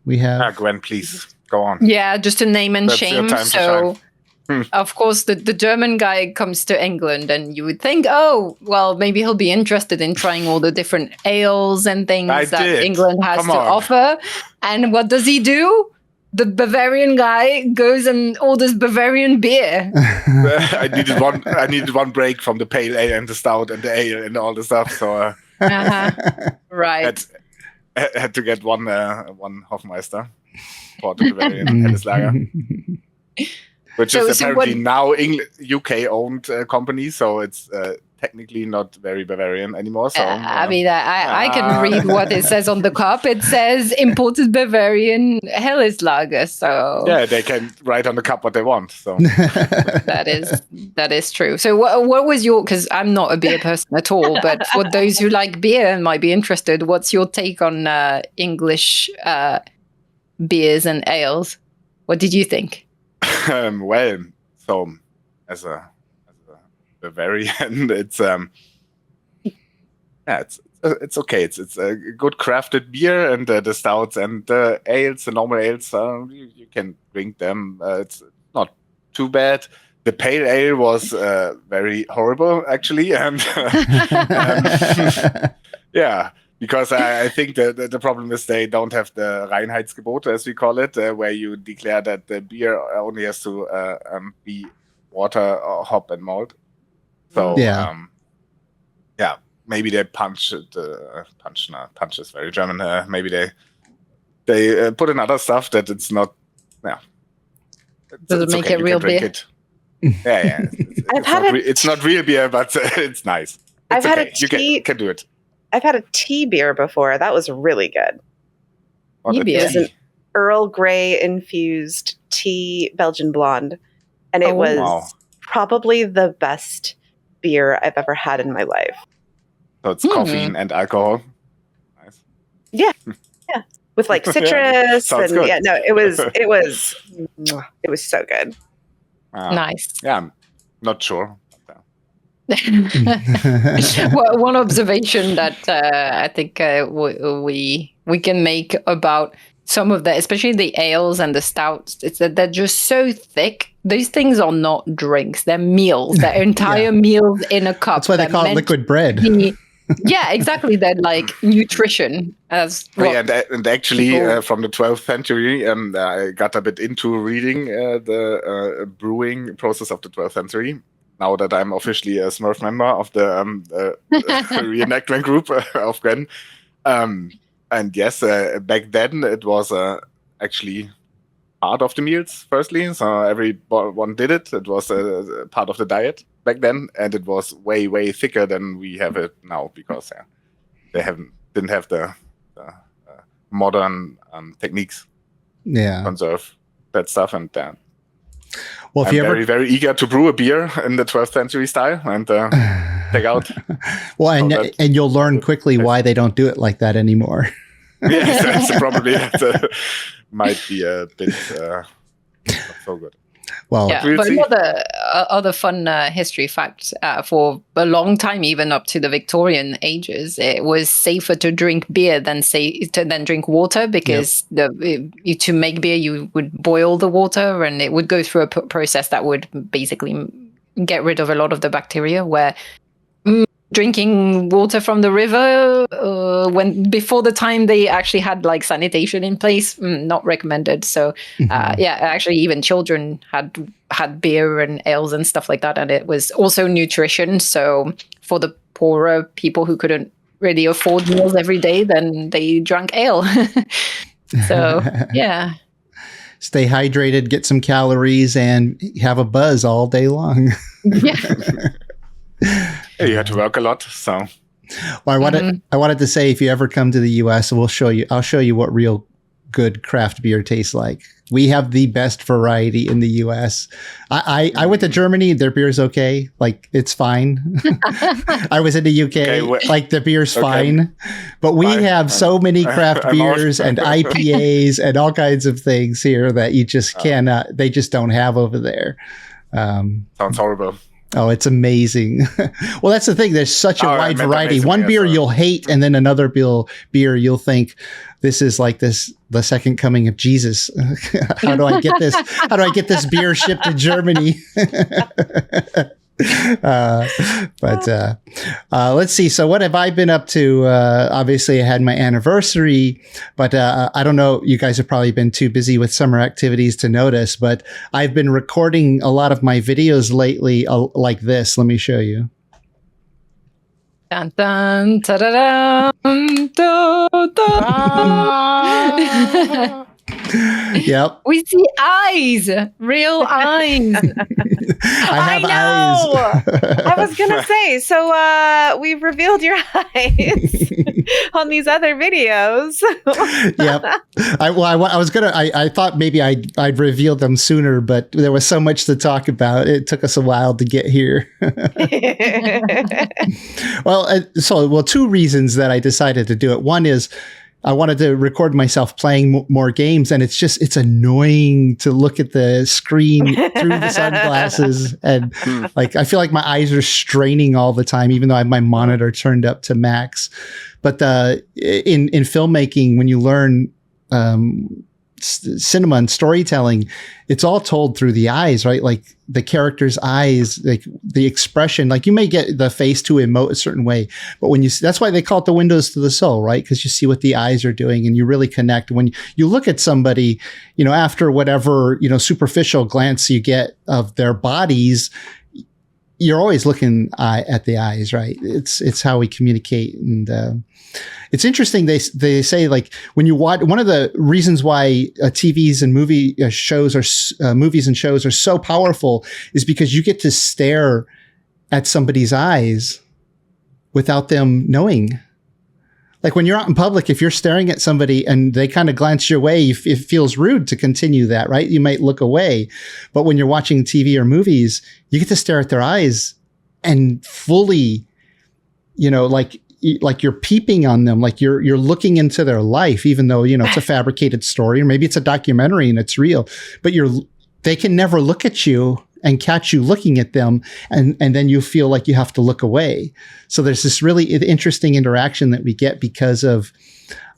we have? Gwen, please go on. Yeah, just a name and That's your shame. time to So, shine. of course, the German guy comes to England, and you would think, oh, well, maybe he'll be interested in trying all the different ales and things that England has to offer. And what does he do? The Bavarian guy goes and orders Bavarian beer. I needed one break from the pale ale and the stout and the ale and all the stuff. So right, had to get one Hofmeister for the Bavarian Helleslager, which is apparently now UK owned company. So it's technically not very Bavarian anymore. So I mean, I can read what it says on the cup. It says imported Bavarian Helleslager. So yeah, they can write on the cup what they want. So that is true. So what was your? Because I'm not a beer person at all, but for those who like beer and might be interested, what's your take on English beers and ales? What did you think? Well, so as a Bavarian, it's it's okay. It's a good crafted beer, and the stouts and the ales, the normal ales, you can drink them. It's not too bad. The pale ale was very horrible, actually, and yeah. Because I think the problem is they don't have the Reinheitsgebot, as we call it, where you declare that the beer only has to be water, or hop, and malt. So maybe they punch is very German. Maybe they put in other stuff that it's not. Yeah, does it make it real beer? Yeah. It's not real beer, but it's nice. I've had a tea. You can do it. I've had a tea beer before. That was really good. It was an Earl Grey infused tea Belgian blonde. And it was probably the best beer I've ever had in my life. So it's caffeine and alcohol. Nice. Yeah. With like citrus and good. Yeah, no, it was so good. Nice. Yeah, I'm not sure. Well, one observation that I think we can make about some of the, especially the ales and the stouts, it's that they're just so thick. Those things are not drinks; they're meals. They're entire meals in a cup. That's why they call it liquid bread. Yeah, exactly. They're like nutrition. And actually, from the 12th century, I got a bit into reading the brewing process of the 12th century. Now that I'm officially a Smurf member of the reenactment group of Gwen. And yes, back then it was actually part of the meals, firstly. So everyone did it. It was part of the diet back then. And it was way, way thicker than we have it now because they didn't have the modern techniques to conserve that stuff. And well, if I'm very eager to brew a beer in the 12th century style, and take out. Well, and that- and you'll learn quickly why they don't do it like that anymore. Yes, that's probably might be a bit not so good. Well, Yeah, We'll but see. other fun history fact, for a long time, even up to the Victorian ages, it was safer to drink beer than drink water, because to make beer you would boil the water, and it would go through a process that would basically get rid of a lot of the bacteria. Where drinking water from the river, before the time they actually had like sanitation in place, not recommended. So actually even children had beer and ales and stuff like that, and it was also nutrition. So for the poorer people who couldn't really afford meals every day, then they drank ale. So yeah. Stay hydrated, get some calories, and have a buzz all day long. Yeah. Yeah, you had to work a lot, so. Well, I wanted to say, if you ever come to the U.S., I'll show you what real good craft beer tastes like. We have the best variety in the U.S. I went to Germany. Their beer's okay. Like, it's fine. I was in the U.K. Like, the beer's fine. But we have so many craft beers and IPAs and all kinds of things here that you just cannot, they just don't have over there. Sounds horrible. Oh, it's amazing. Well, that's the thing. There's such a wide variety. One beer you'll hate, and then another beer you'll think, this is like the second coming of Jesus. How do I get this? How do I get this beer shipped to Germany? Let's see. So what have I been up to? Obviously I had my anniversary, but I don't know. You guys have probably been too busy with summer activities to notice, but I've been recording a lot of my videos lately like this. Let me show you. Dun, dun, ta-da-dum, dun, dun. Yep. We see eyes, real eyes. I know. I was gonna say, so we've revealed your eyes on these other videos. Yep. I thought maybe I'd revealed them sooner, but there was so much to talk about. It took us a while to get here. Well, two reasons that I decided to do it. One is I wanted to record myself playing more games, and it's annoying to look at the screen through the sunglasses, and like I feel like my eyes are straining all the time, even though I have my monitor turned up to max. But in filmmaking, when you learn cinema and storytelling, it's all told through the eyes, right? Like the character's eyes, like the expression, like you may get the face to emote a certain way, but when that's why they call it the windows to the soul, right? Because you see what the eyes are doing and you really connect. When you look at somebody, after whatever, superficial glance you get of their bodies, you're always looking at the eyes, right? It's how we communicate. And it's interesting. They say, like, when you watch, one of the reasons why TVs and movies and shows are so powerful is because you get to stare at somebody's eyes without them knowing. Like when you're out in public, if you're staring at somebody and they kind of glance your way, it feels rude to continue that, right? You might look away. But when you're watching TV or movies, you get to stare at their eyes and fully, like you're peeping on them, like you're looking into their life, even though, it's a fabricated story, or maybe it's a documentary and it's real, but they can never look at you and catch you looking at them. And then you feel like you have to look away. So there's this really interesting interaction that we get because of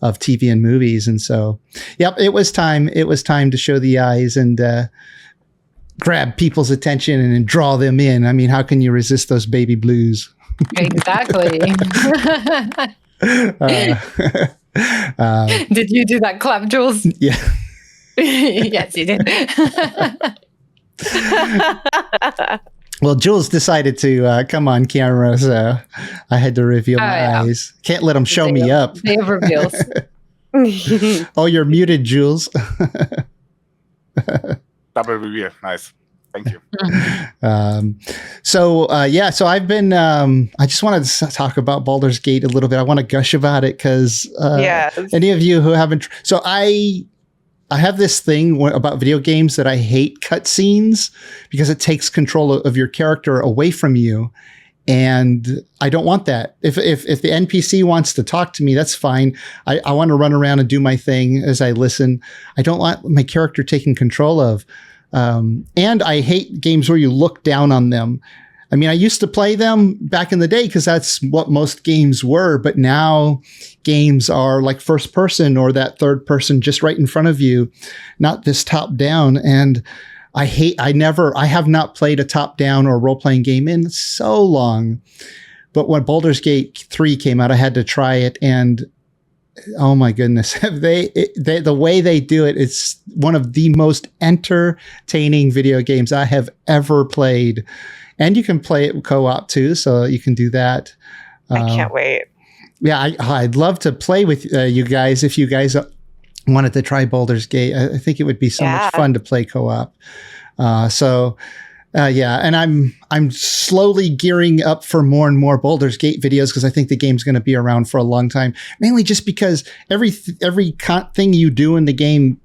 TV and movies. And so, yep, it was time to show the eyes and, grab people's attention and draw them in. I mean, how can you resist those baby blues? Exactly. Did you do that clap, Jules? Yeah. Yes, you did. Well, Jules decided to come on camera, so I had to reveal my eyes. Can't let them show me up. They have reveals. Oh, you're muted, Jules. Double reveal. Nice. Thank you. So I've been, I just wanted to talk about Baldur's Gate a little bit. I want to gush about it because any of you who haven't, so I have this thing about video games that I hate cutscenes because it takes control of your character away from you. And I don't want that. If the NPC wants to talk to me, that's fine. I want to run around and do my thing as I listen. I don't want my character taken control of. And I hate games where you look down on them. I mean, I used to play them back in the day because that's what most games were. But now games are like first person or that third person just right in front of you, not this top down. And I have not played a top down or role playing game in so long. But when Baldur's Gate 3 came out, I had to try it. And oh my goodness, the way they do it, it's one of the most entertaining video games I have ever played. And you can play it co-op too, so you can do that. I can't wait. Yeah, I'd love to play with you guys if you guys wanted to try Baldur's Gate. I think it would be so much fun to play co-op. And I'm slowly gearing up for more and more Baldur's Gate videos because I think the game's going to be around for a long time. Mainly just because every thing you do in the game,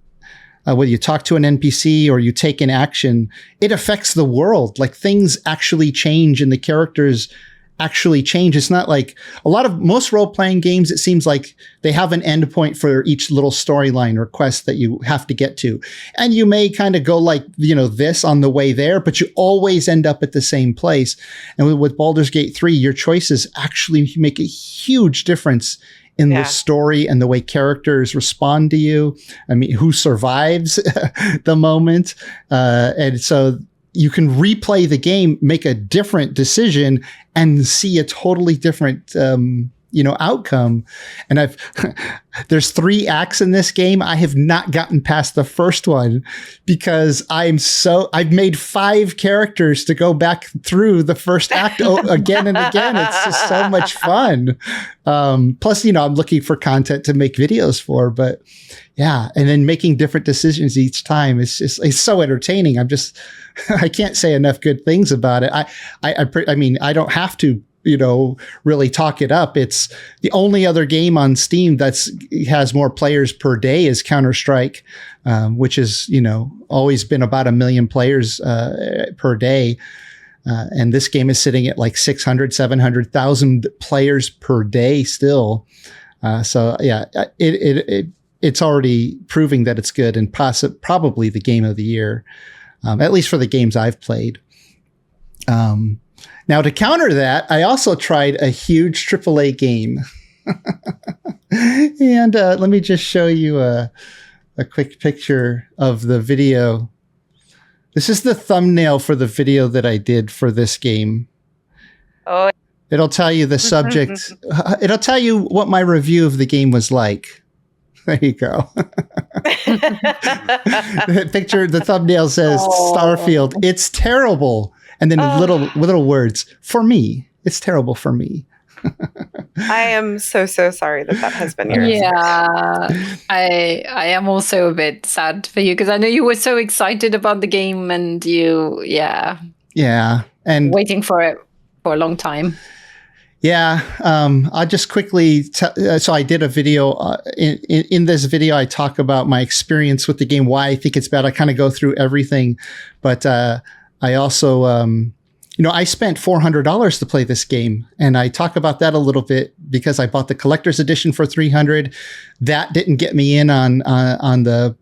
whether you talk to an NPC or you take an action, it affects the world. Like things actually change and the characters actually change. It's not like most role-playing games, it seems like they have an end point for each little storyline or quest that you have to get to. And you may kind of go like, this on the way there, but you always end up at the same place. And with Baldur's Gate 3, your choices actually make a huge difference in the story and the way characters respond to you. I mean, who survives the moment. And so you can replay the game, make a different decision, and see a totally different, outcome. And there's 3 acts in this game. I have not gotten past the first one because I've made 5 characters to go back through the first act again and again. It's just so much fun. Plus, I'm looking for content to make videos for, but yeah. And then making different decisions each time. It's so entertaining. I can't say enough good things about it. I mean, I don't have to, really talk it up. It's the only other game on Steam has more players per day is Counter-Strike, which is, always been about 1 million players per day. And this game is sitting at like 600, 700,000 players per day still. So yeah, it's already proving that it's good and probably the game of the year, at least for the games I've played. Now, to counter that, I also tried a huge AAA game. And let me just show you a quick picture of the video. This is the thumbnail for the video that I did for this game. Oh. It'll tell you the subject. It'll tell you what my review of the game was like. There you go. The thumbnail says Starfield. It's terrible. And then little words. For me. It's terrible for me. I am so sorry that has been yours. Yeah. I am also a bit sad for you because I know you were so excited about the game and Yeah. And waiting for it for a long time. Yeah, I'll just quickly. So I did a video. In this video, I talk about my experience with the game, why I think it's bad. I kind of go through everything, but I also, I spent $400 to play this game, and I talk about that a little bit because I bought the collector's edition for $300. That didn't get me in on the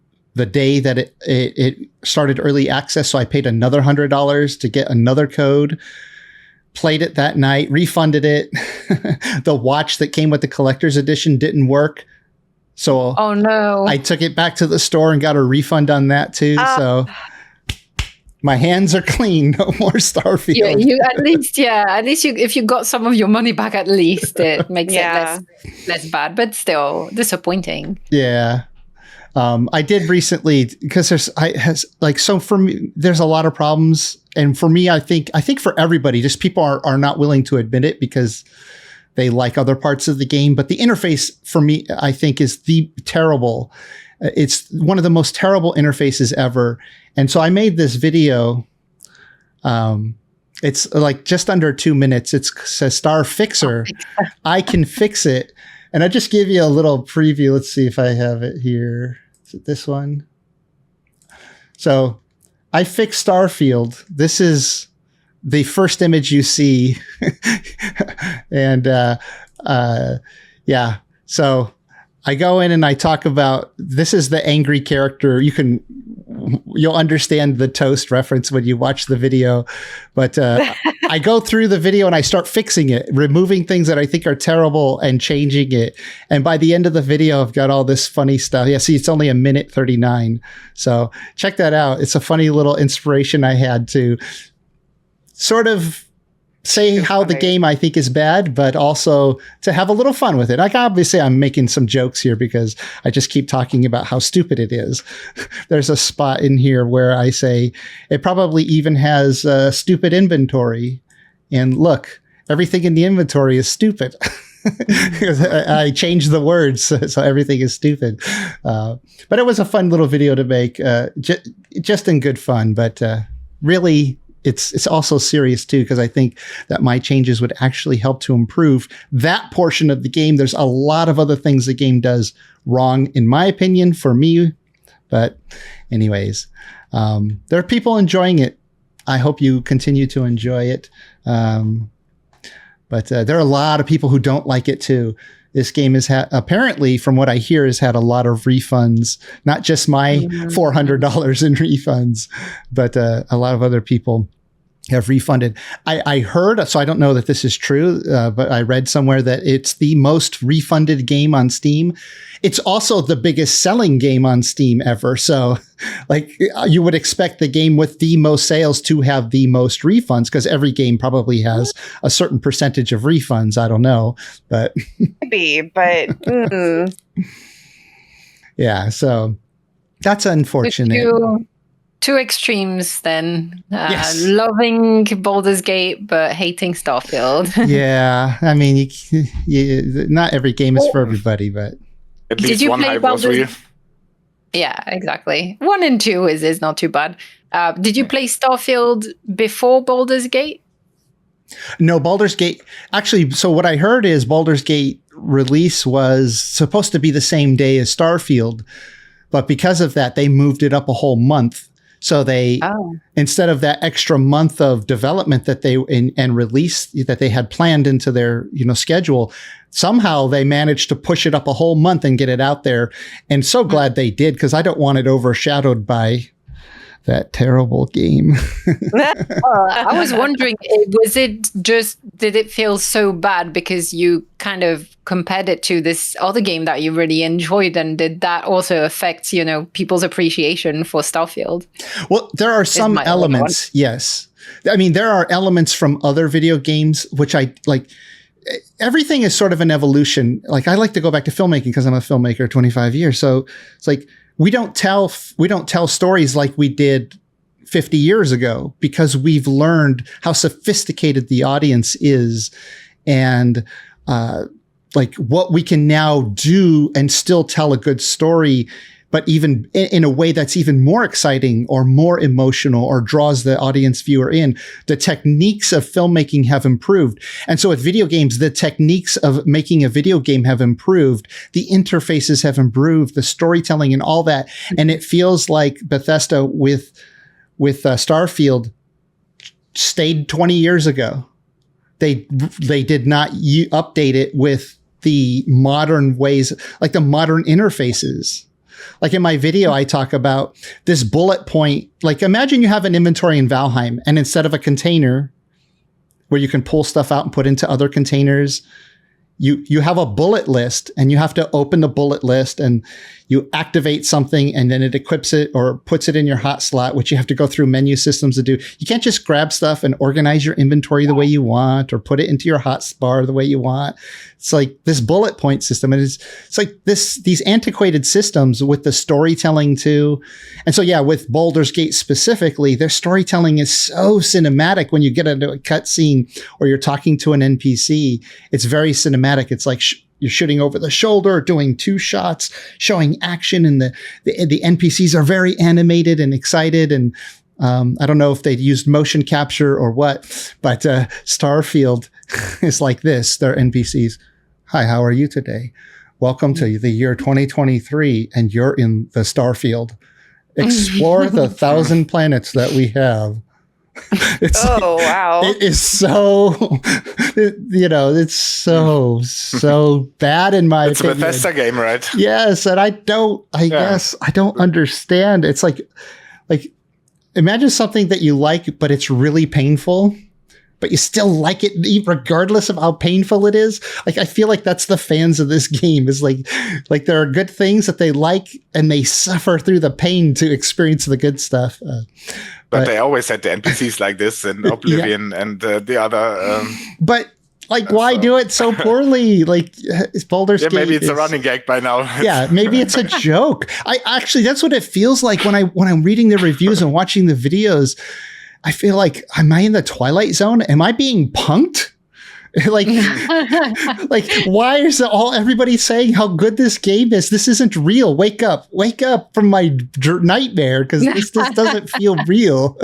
day that it started early access, so I paid another $100 to get another code. Played it that night, refunded it. The watch that came with the collector's edition didn't work. So oh no, I took it back to the store and got a refund on that too. So my hands are clean. No more Starfield. You at least if you got some of your money back, at least it makes it less bad, but still disappointing. Yeah. I did recently because for me, there's a lot of problems. And for me, I think for everybody, just people are not willing to admit it because they like other parts of the game. But the interface for me, I think is terrible. It's one of the most terrible interfaces ever. And so I made this video. It's like just under 2 minutes. It says Star Fixer. I can fix it. And I just give you a little preview. Let's see if I have it here. Is it this one? So I fixed Starfield. This is the first image you see. And yeah, so I go in and I talk about, this is the angry character. You'll understand the toast reference when you watch the video. But I go through the video and I start fixing it, removing things that I think are terrible and changing it. And by the end of the video, I've got all this funny stuff. Yeah, see, it's only 1:39. So check that out. It's a funny little inspiration I had to sort of say how the game I think is bad, but also to have a little fun with it. Like, obviously I'm making some jokes here because I just keep talking about how stupid it is. There's a spot in here where I say it probably even has a stupid inventory. And look, everything in the inventory is stupid. I changed the words, so everything is stupid. But it was a fun little video to make, just in good fun, but really, it's also serious too, because I think that my changes would actually help to improve that portion of the game. There's a lot of other things the game does wrong, in my opinion, for me. But anyways, there are people enjoying it. I hope you continue to enjoy it. But there are a lot of people who don't like it too. This game has had, apparently, from what I hear, has had a lot of refunds, not just my $400 in refunds, but a lot of other people have refunded. I heard, so I don't know that this is true, but I read somewhere that it's the most refunded game on Steam. It's also the biggest selling game on Steam ever. So like, you would expect the game with the most sales to have the most refunds, because every game probably has a certain percentage of refunds. I don't know, but maybe, but yeah, so that's unfortunate. Two extremes then. Yes. Loving Baldur's Gate, but hating Starfield. Yeah, I mean, not every game is for everybody, but at least one hype was real. Yeah, exactly. 1 and 2 is not too bad. Did you play Starfield before Baldur's Gate? No, Baldur's Gate. Actually, so what I heard is Baldur's Gate release was supposed to be the same day as Starfield, but because of that, they moved it up a whole month. So they, instead of that extra month of development that they and release that they had planned into their schedule, somehow they managed to push it up a whole month and get it out there. And so glad they did, because I don't want it overshadowed by that terrible game. I was wondering, did it feel so bad because you kind of compared it to this other game that you really enjoyed, and did that also affect, people's appreciation for Starfield? Well, there are some elements, yes. I mean, there are elements from other video games, which I like. Everything is sort of an evolution. Like, I like to go back to filmmaking because I'm a filmmaker 25 years. So it's like, we don't tell stories like we did 50 years ago, because we've learned how sophisticated the audience is, and like what we can now do and still tell a good story, but even in a way that's even more exciting or more emotional or draws the audience viewer in. The techniques of filmmaking have improved. And so with video games, the techniques of making a video game have improved. The interfaces have improved, the storytelling and all that. And it feels like Bethesda with Starfield stayed 20 years ago. They did not update it with the modern ways, like the modern interfaces. Like in my video, I talk about this bullet point. Like, imagine you have an inventory in Valheim, and instead of a container where you can pull stuff out and put into other containers, you have a bullet list, and you have to open the bullet list and you activate something, and then it equips it or puts it in your hot slot, which you have to go through menu systems to do. You can't just grab stuff and organize your inventory the way you want, or put it into your hotbar the way you want. It's like this bullet point system. And it's like these antiquated systems with the storytelling too. And so, yeah, with Baldur's Gate specifically, their storytelling is so cinematic. When you get into a cutscene or you're talking to an NPC, it's very cinematic. It's like you're shooting over the shoulder, doing 2 shots, showing action, and the NPCs are very animated and excited. And I don't know if they used motion capture or what, but Starfield is like this. They're NPCs. Hi, how are you today? Welcome to the year 2023, and you're in the Starfield. Explore the 1,000 planets that we have. It's Oh, wow. it is so, it's so bad in my It's a opinion. Bethesda game, right? Yes, and I guess I don't understand. It's like imagine something that you like, but it's really painful, but you still like it regardless of how painful it is. Like, I feel like that's the fans of this game, is like there are good things that they like and they suffer through the pain to experience the good stuff. But they always had the NPCs like this in Oblivion and the other. But like, why do it so poorly? Like, Baldur's Gate. Maybe it's a running gag by now. Yeah, maybe it's a joke. I actually, that's what it feels like when I'm reading the reviews and watching the videos. I feel like, am I in the Twilight Zone? Am I being punked? like, why is everybody saying how good this game is? This isn't real. Wake up from my nightmare, because this doesn't feel real.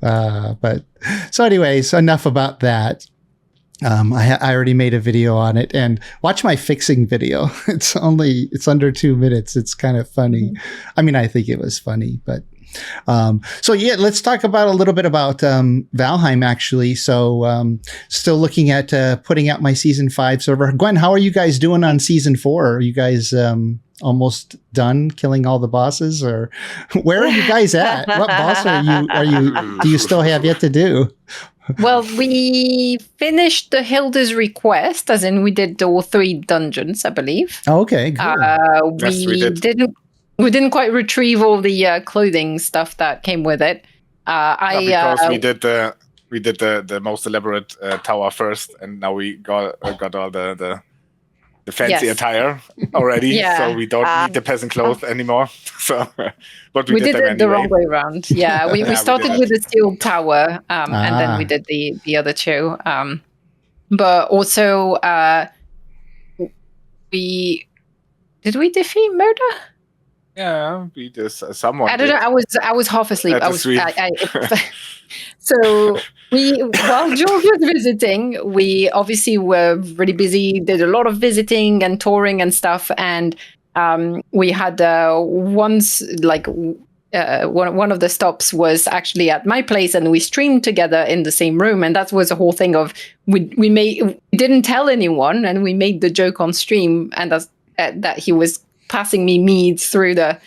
But so anyways, enough about that. I already made a video on it, and watch my fixing video. It's under 2 minutes. It's kind of funny. I mean, I think it was funny, but so yeah, let's talk about a little bit about Valheim, actually. So still looking at putting out my season 5 server. Gwen, how are you guys doing on season 4? Are you guys almost done killing all the bosses, or where are you guys at? What boss do you still have yet to do? Well, we finished the Hilda's request, as in we did all 3 dungeons, I believe. Oh, okay, good. Yes, we did. We didn't quite retrieve all the clothing stuff that came with it. Because we did the most elaborate tower first, and now we got all the fancy attire already, so we don't need the peasant clothes anymore. So, but we did it the wrong way around. Yeah, we started with the steel tower, and then we did the other 2. But also, did we defeat Murder? Yeah, we just someone. I don't know. I was half asleep. So while Jules was visiting, we obviously were really busy. Did a lot of visiting and touring and stuff, and we had once one of the stops was actually at my place, and we streamed together in the same room, and that was the whole thing of we didn't tell anyone, and we made the joke on stream, and that he was passing me meads through the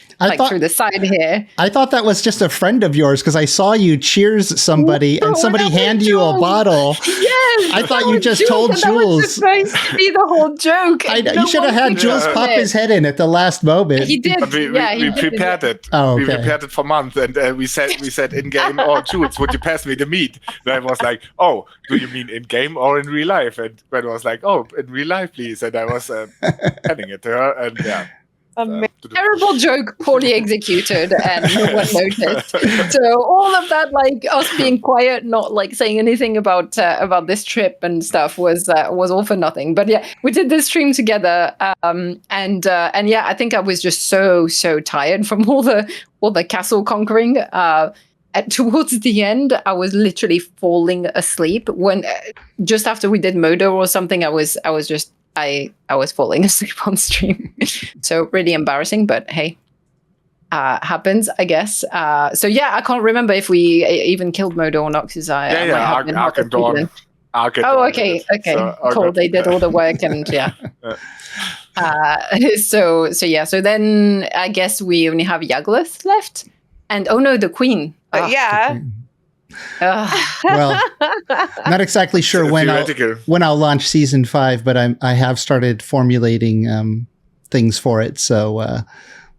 through the side here. I thought that was just a friend of yours, because I saw you cheers somebody and somebody hand you a bottle. Yes, I thought you just told Jules. That was supposed to be the whole joke. You should have had Jules pop his head in at the last moment. He did. But we prepared it. Oh, okay. We prepared it for months, and we said in game, "Oh, Jules, would you pass me the meat?" And I was like, "Oh, do you mean in game or in real life?" And Gwen was like, "Oh, in real life, please." And I was handing it to her, and yeah. Terrible joke, poorly executed, and no one noticed. So all of that, like us being quiet, not like saying anything about this trip and stuff, was all for nothing. But yeah, we did this stream together, and yeah, I think I was just so tired from all the castle conquering. Towards the end, I was literally falling asleep when just after we did Modo or something. I was falling asleep on stream. So really embarrassing, but hey, happens, I guess. So yeah, I can't remember if we even killed Modo or not, because Ark and Dawn. Oh, okay, cool. They did all the work, and yeah. So then I guess we only have Yagluth left, and oh no, the Queen. Yeah. Well, not exactly sure when I'll launch season 5, but I have started formulating things for it. So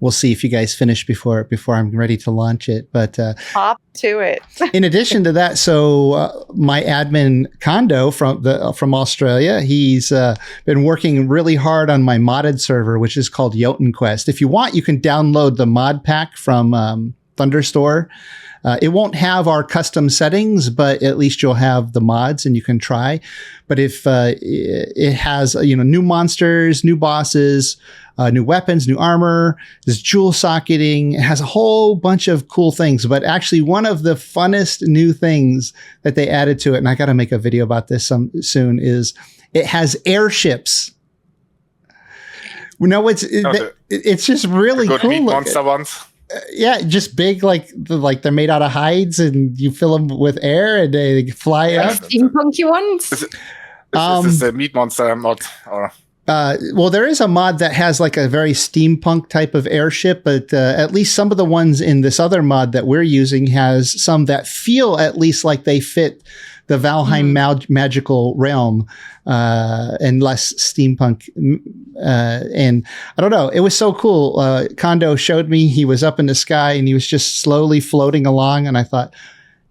we'll see if you guys finish before I'm ready to launch it. But hop to it. In addition to that, so my admin Kondo from Australia, he's been working really hard on my modded server, which is called Jotunquest. If you want, you can download the mod pack from Thunderstore. It won't have our custom settings, but at least you'll have the mods and you can try. But if it has new monsters, new bosses, new weapons, new armor, there's jewel socketing, it has a whole bunch of cool things. But actually, one of the funnest new things that they added to it, and I got to make a video about this soon, is it has airships. It's just really cool. Meat monster ones. Yeah, just big, like they're made out of hides, and you fill them with air, and they fly Like up. steampunky ones? Is this the Meat Monster mod? Or? Well, there is a mod that has like a very steampunk type of airship, but at least some of the ones in this other mod that we're using has some that feel at least like they fit the Valheim magical realm, and less steampunk. And I don't know, it was so cool. Kondo showed me, he was up in the sky and he was just slowly floating along. And I thought,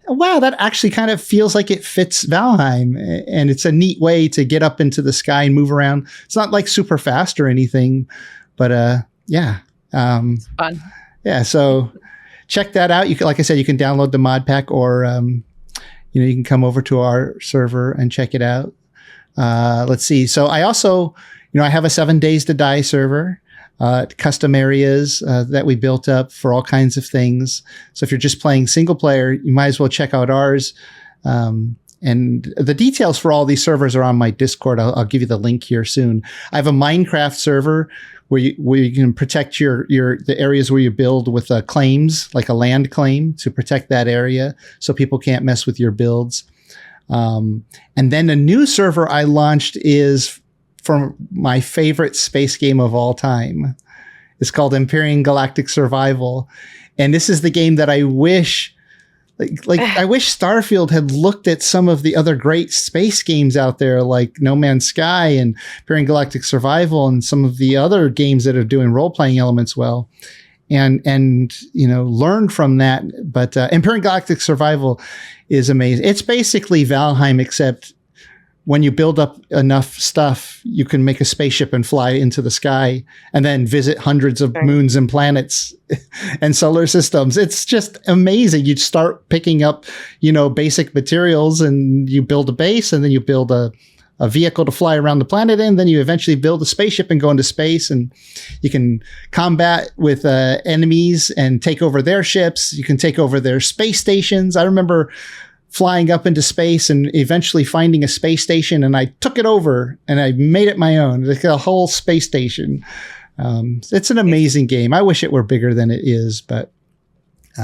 wow, that actually kind of feels like it fits Valheim. And it's a neat way to get up into the sky and move around. It's not like super fast or anything, but yeah. It's fun. Yeah, so check that out. You can, like I said, you can download the mod pack, or you can come over to our server and check it out. Let's see. So I also, I have a 7 Days to Die server, custom areas that we built up for all kinds of things. So if you're just playing single player, you might as well check out ours. And the details for all these servers are on my Discord. I'll give you the link here soon. I have a Minecraft server where you can protect the areas where you build with claims, like a land claim, to protect that area so people can't mess with your builds. And then a new server I launched is for my favorite space game of all time. It's called Empyrean Galactic Survival. And this is the game that I wish I wish Starfield had looked at some of the other great space games out there, like No Man's Sky and Empyrean Galactic Survival, and some of the other games that are doing role-playing elements well, and learned from that. But Empyrean Galactic Survival is amazing. It's basically Valheim, except when you build up enough stuff, you can make a spaceship and fly into the sky and then visit hundreds of moons and planets and solar systems. It's just amazing. You start picking up, basic materials, and you build a base, and then you build a vehicle to fly around the planet in. Then you eventually build a spaceship and go into space, and you can combat with enemies and take over their ships. You can take over their space stations. I remember flying up into space and eventually finding a space station, and I took it over and I made it my own, like a whole space station. It's an amazing game. I wish it were bigger than it is, but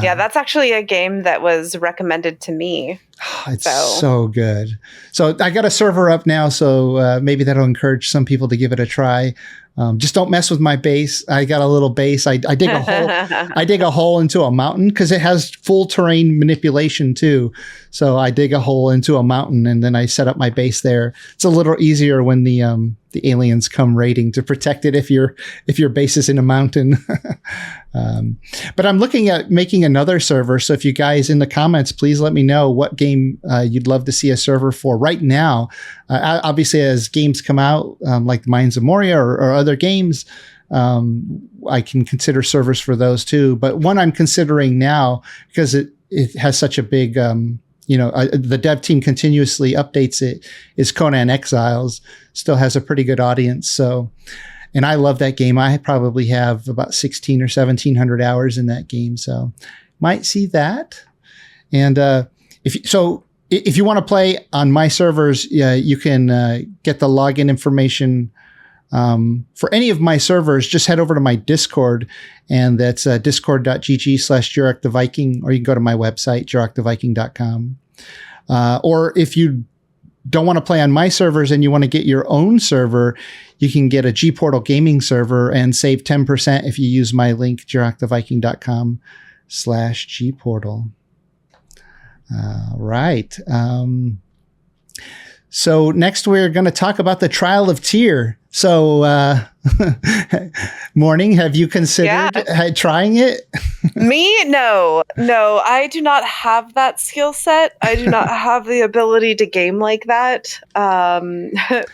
yeah, that's actually a game that was recommended to me. It's so good. So I got a server up now, so maybe that'll encourage some people to give it a try. Just don't mess with my base. I got a little base. I dig a hole. I dig a hole into a mountain because it has full terrain manipulation too. So I dig a hole into a mountain, and then I set up my base there. It's a little easier when the aliens come raiding to protect it if your base is in a mountain. But I'm looking at making another server. So if you guys in the comments, please let me know what game you'd love to see a server for right now. Obviously, as games come out, like Mines of Moria or other games, I can consider servers for those too. But one I'm considering now, because it has such a big, the dev team continuously updates it, is Conan Exiles. Still has a pretty good audience. So, and I love that game. I probably have about 16 or 1700 hours in that game. So might see that. And if you want to play on my servers, you can get the login information for any of my servers. Just head over to my Discord, and that's discord.gg/Jurok the Viking, or you can go to my website, juroktheviking.com. Or if you don't want to play on my servers and you want to get your own server, you can get a G-Portal gaming server and save 10% if you use my link, juroktheviking.com/Gportal. Right. So next we're going to talk about the Trial of Tyr. So, Morning, have you considered trying it? Me? No, I do not have that skill set. I do not have the ability to game like that,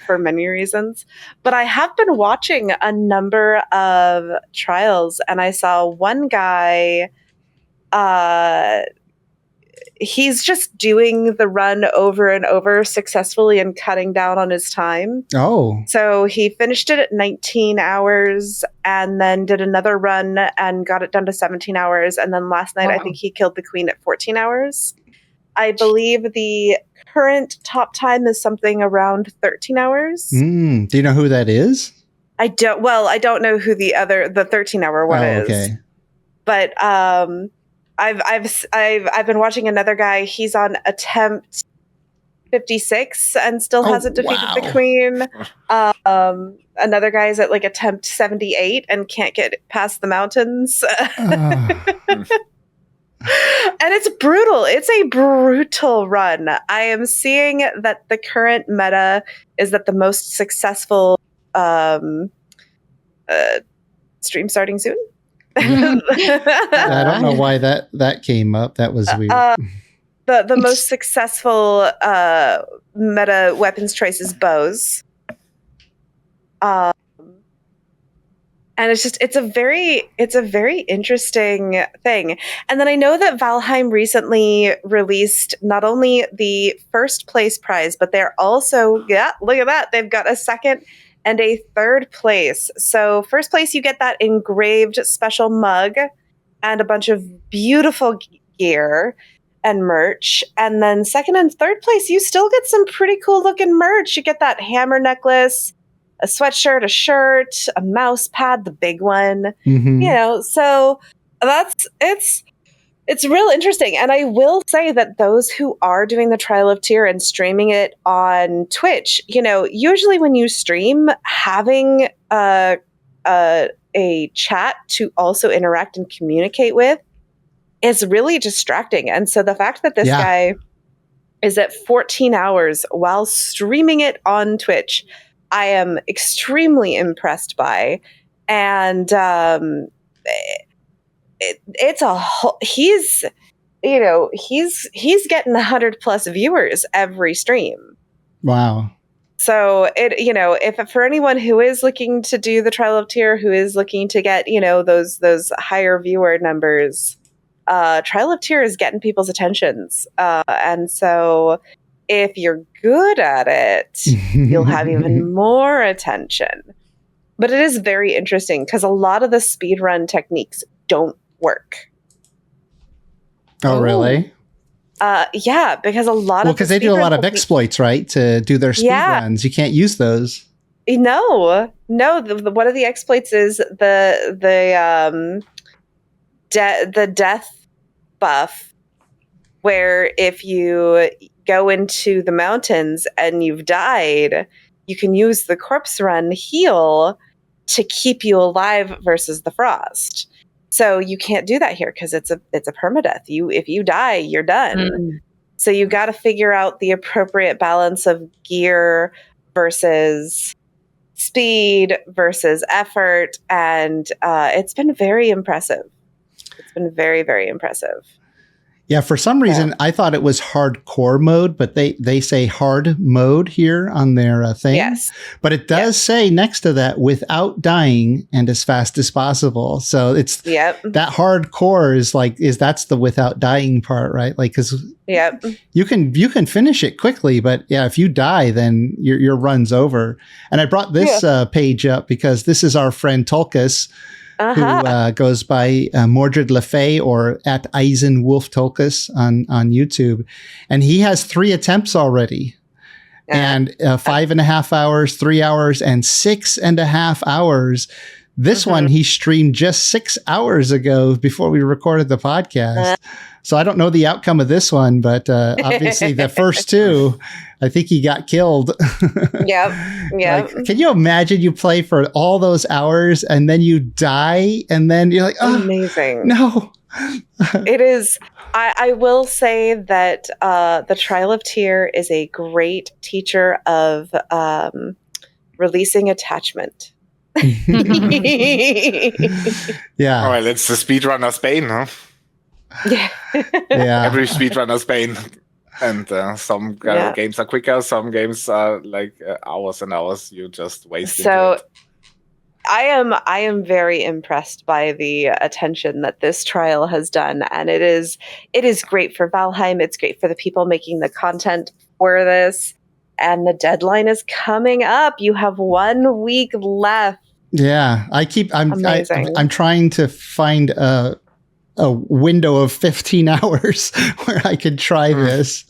for many reasons. But I have been watching a number of trials, and I saw one guy, he's just doing the run over and over successfully and cutting down on his time. Oh. So he finished it at 19 hours and then did another run and got it done to 17 hours. And then last night, I think he killed the queen at 14 hours. I believe the current top time is something around 13 hours. Do you know who that is? I don't know who the 13-hour one is. Okay. But I've been watching another guy. He's on attempt 56 and still hasn't defeated the queen. Another guy's at like attempt 78 and can't get past the mountains. And it's brutal. It's a brutal run. I am seeing that the current meta is that the most successful stream starting soon. I don't know why that came up. That was weird. The most successful meta weapons choice is bows. And it's a very interesting thing. And then I know that Valheim recently released not only the first place prize, but they're also, look at that. They've got a second and a third place. So first place, you get that engraved special mug and a bunch of beautiful gear and merch. And then second and third place, you still get some pretty cool looking merch. You get that hammer necklace, a sweatshirt, a shirt, a mouse pad, the big one, so it's real interesting. And I will say that those who are doing the Trial of Tyr and streaming it on Twitch, usually when you stream, having a chat to also interact and communicate with is really distracting. And so the fact that this guy is at 14 hours while streaming it on Twitch, I am extremely impressed by. And it's a whole, he's getting 100+ viewers every stream. Wow. So if for anyone who is looking to do the Trial of Tyr, who is looking to get, those higher viewer numbers, Trial of Tyr is getting people's attentions. And so if you're good at it, you'll have even more attention. But it is very interesting because a lot of the speedrun techniques don't work. Oh, really? Yeah, because a lot of because they do a lot of exploits, right? To do their speedruns. You can't use those. No. One of the exploits is the death buff, where if you go into the mountains and you've died, you can use the corpse run heal to keep you alive versus the frost. So you can't do that here because it's a permadeath. If you die, you're done. So you got to figure out the appropriate balance of gear versus speed versus effort, and it's been very impressive. It's been very, very impressive. Yeah, for some reason, I thought it was hardcore mode, but they say hard mode here on their thing. Yes. But it does say next to that, without dying and as fast as possible. So it's that hardcore that's the without dying part, right? Like, because you can finish it quickly, but if you die, then your run's over. And I brought this page up because this is our friend Tulkas, who goes by Mordred Lefay or at EisenWolf on YouTube. And he has 3 attempts already. And 5.5 hours, 3 hours, and 6.5 hours. This one he streamed just 6 hours ago before we recorded the podcast. So I don't know the outcome of this one, but obviously the first 2, I think he got killed. Yep. Like, can you imagine you play for all those hours and then you die and then you're like, oh, amazing. No. It is. I will say that the Trial of Tyr is a great teacher of releasing attachment. Yeah. All right, it's the speedrunner's bane, huh? Yeah. Every speedrunner's bane. And some games are quicker, some games are like hours and hours you just waste. So I am very impressed by the attention that this trial has done, and it is great for Valheim. It's great for the people making the content for this, and the deadline is coming up. You have 1 week left. Yeah, I'm trying to find a window of 15 hours where I could try this.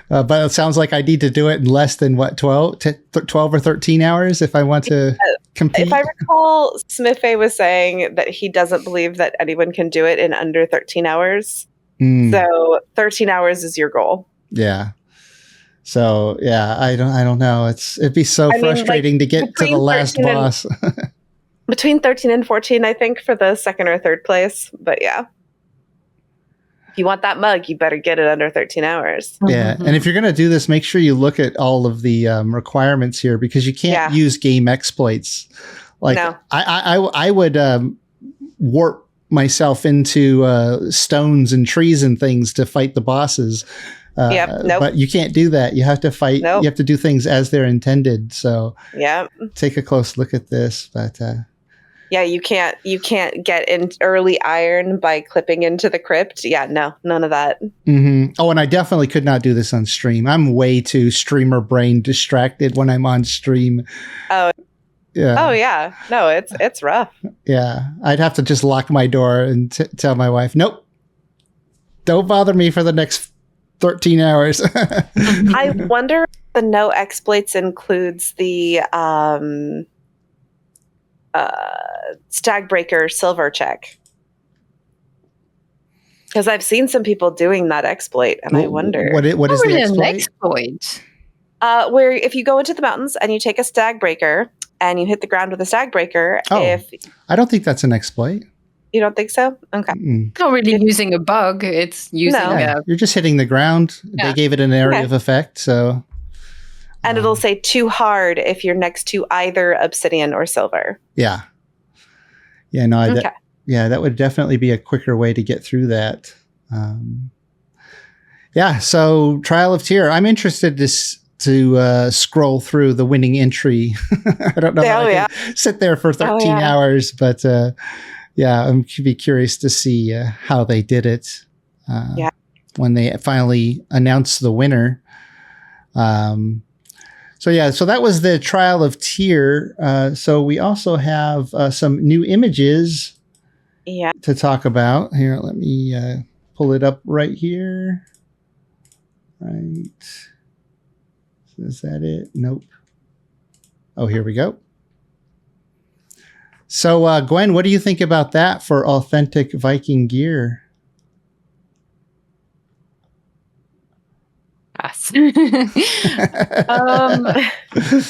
But it sounds like I need to do it in less than 12 or 13 hours if I want to compete. If I recall, Smithfay was saying that he doesn't believe that anyone can do it in under 13 hours. So 13 hours is your goal. Yeah. So yeah, I don't know. It'd be so frustrating to get to the last boss. Between 13 and 14, I think, for the second or third place. But yeah. If you want that mug, you better get it under 13 hours. Yeah. And if you're going to do this, make sure you look at all of the requirements here, because you can't use game exploits. Like no. I would warp myself into stones and trees and things to fight the bosses. But you can't do that. You have to fight. Nope. You have to do things as they're intended. So take a close look at this. But yeah, you can't get in early iron by clipping into the crypt. Yeah, no, none of that. Mm-hmm. Oh, and I definitely could not do this on stream. I'm way too streamer brain distracted when I'm on stream. Oh. Yeah. Oh yeah. No, it's rough. Yeah. I'd have to just lock my door and tell my wife, nope, don't bother me for the next 13 hours. I wonder if the no exploits includes the Stagbreaker silver check. Because I've seen some people doing that exploit, and I wonder. What is the exploit? Where if you go into the mountains and you take a Stagbreaker and you hit the ground with a Stagbreaker, I don't think that's an exploit. You don't think so? Okay. It's not really using a bug. It's using you're just hitting the ground. Yeah. They gave it an area of effect, so. And it'll say too hard if you're next to either obsidian or silver. Yeah. Yeah, no, that would definitely be a quicker way to get through that. So Trial of Tyr. I'm interested to scroll through the winning entry. I don't know how I can sit there for 13 hours, but I'm be curious to see how they did it when they finally announced the winner. So that was the Trial of Tyr. So we also have some new images to talk about. Here, let me pull it up right here. Right. Is that it? Nope. Oh, here we go. So, Gwen, what do you think about that for authentic Viking gear?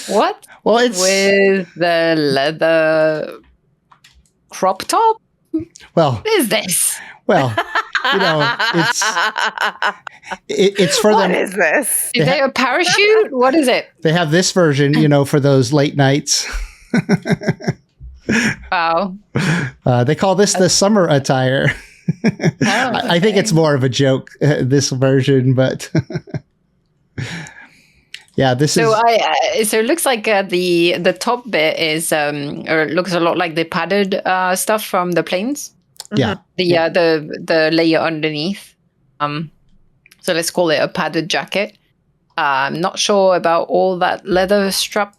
What? Well, it's with the leather crop top. Well, what is this? Well, it's for them. What is this? Is there a parachute? What is it? They have this version, for those late nights. Wow. They call this the summer attire. I think it's more of a joke, this version, but this is. So it looks like the top bit is, or it looks a lot like the padded stuff from the planes. Yeah. The layer underneath. So let's call it a padded jacket. I'm not sure about all that leather strap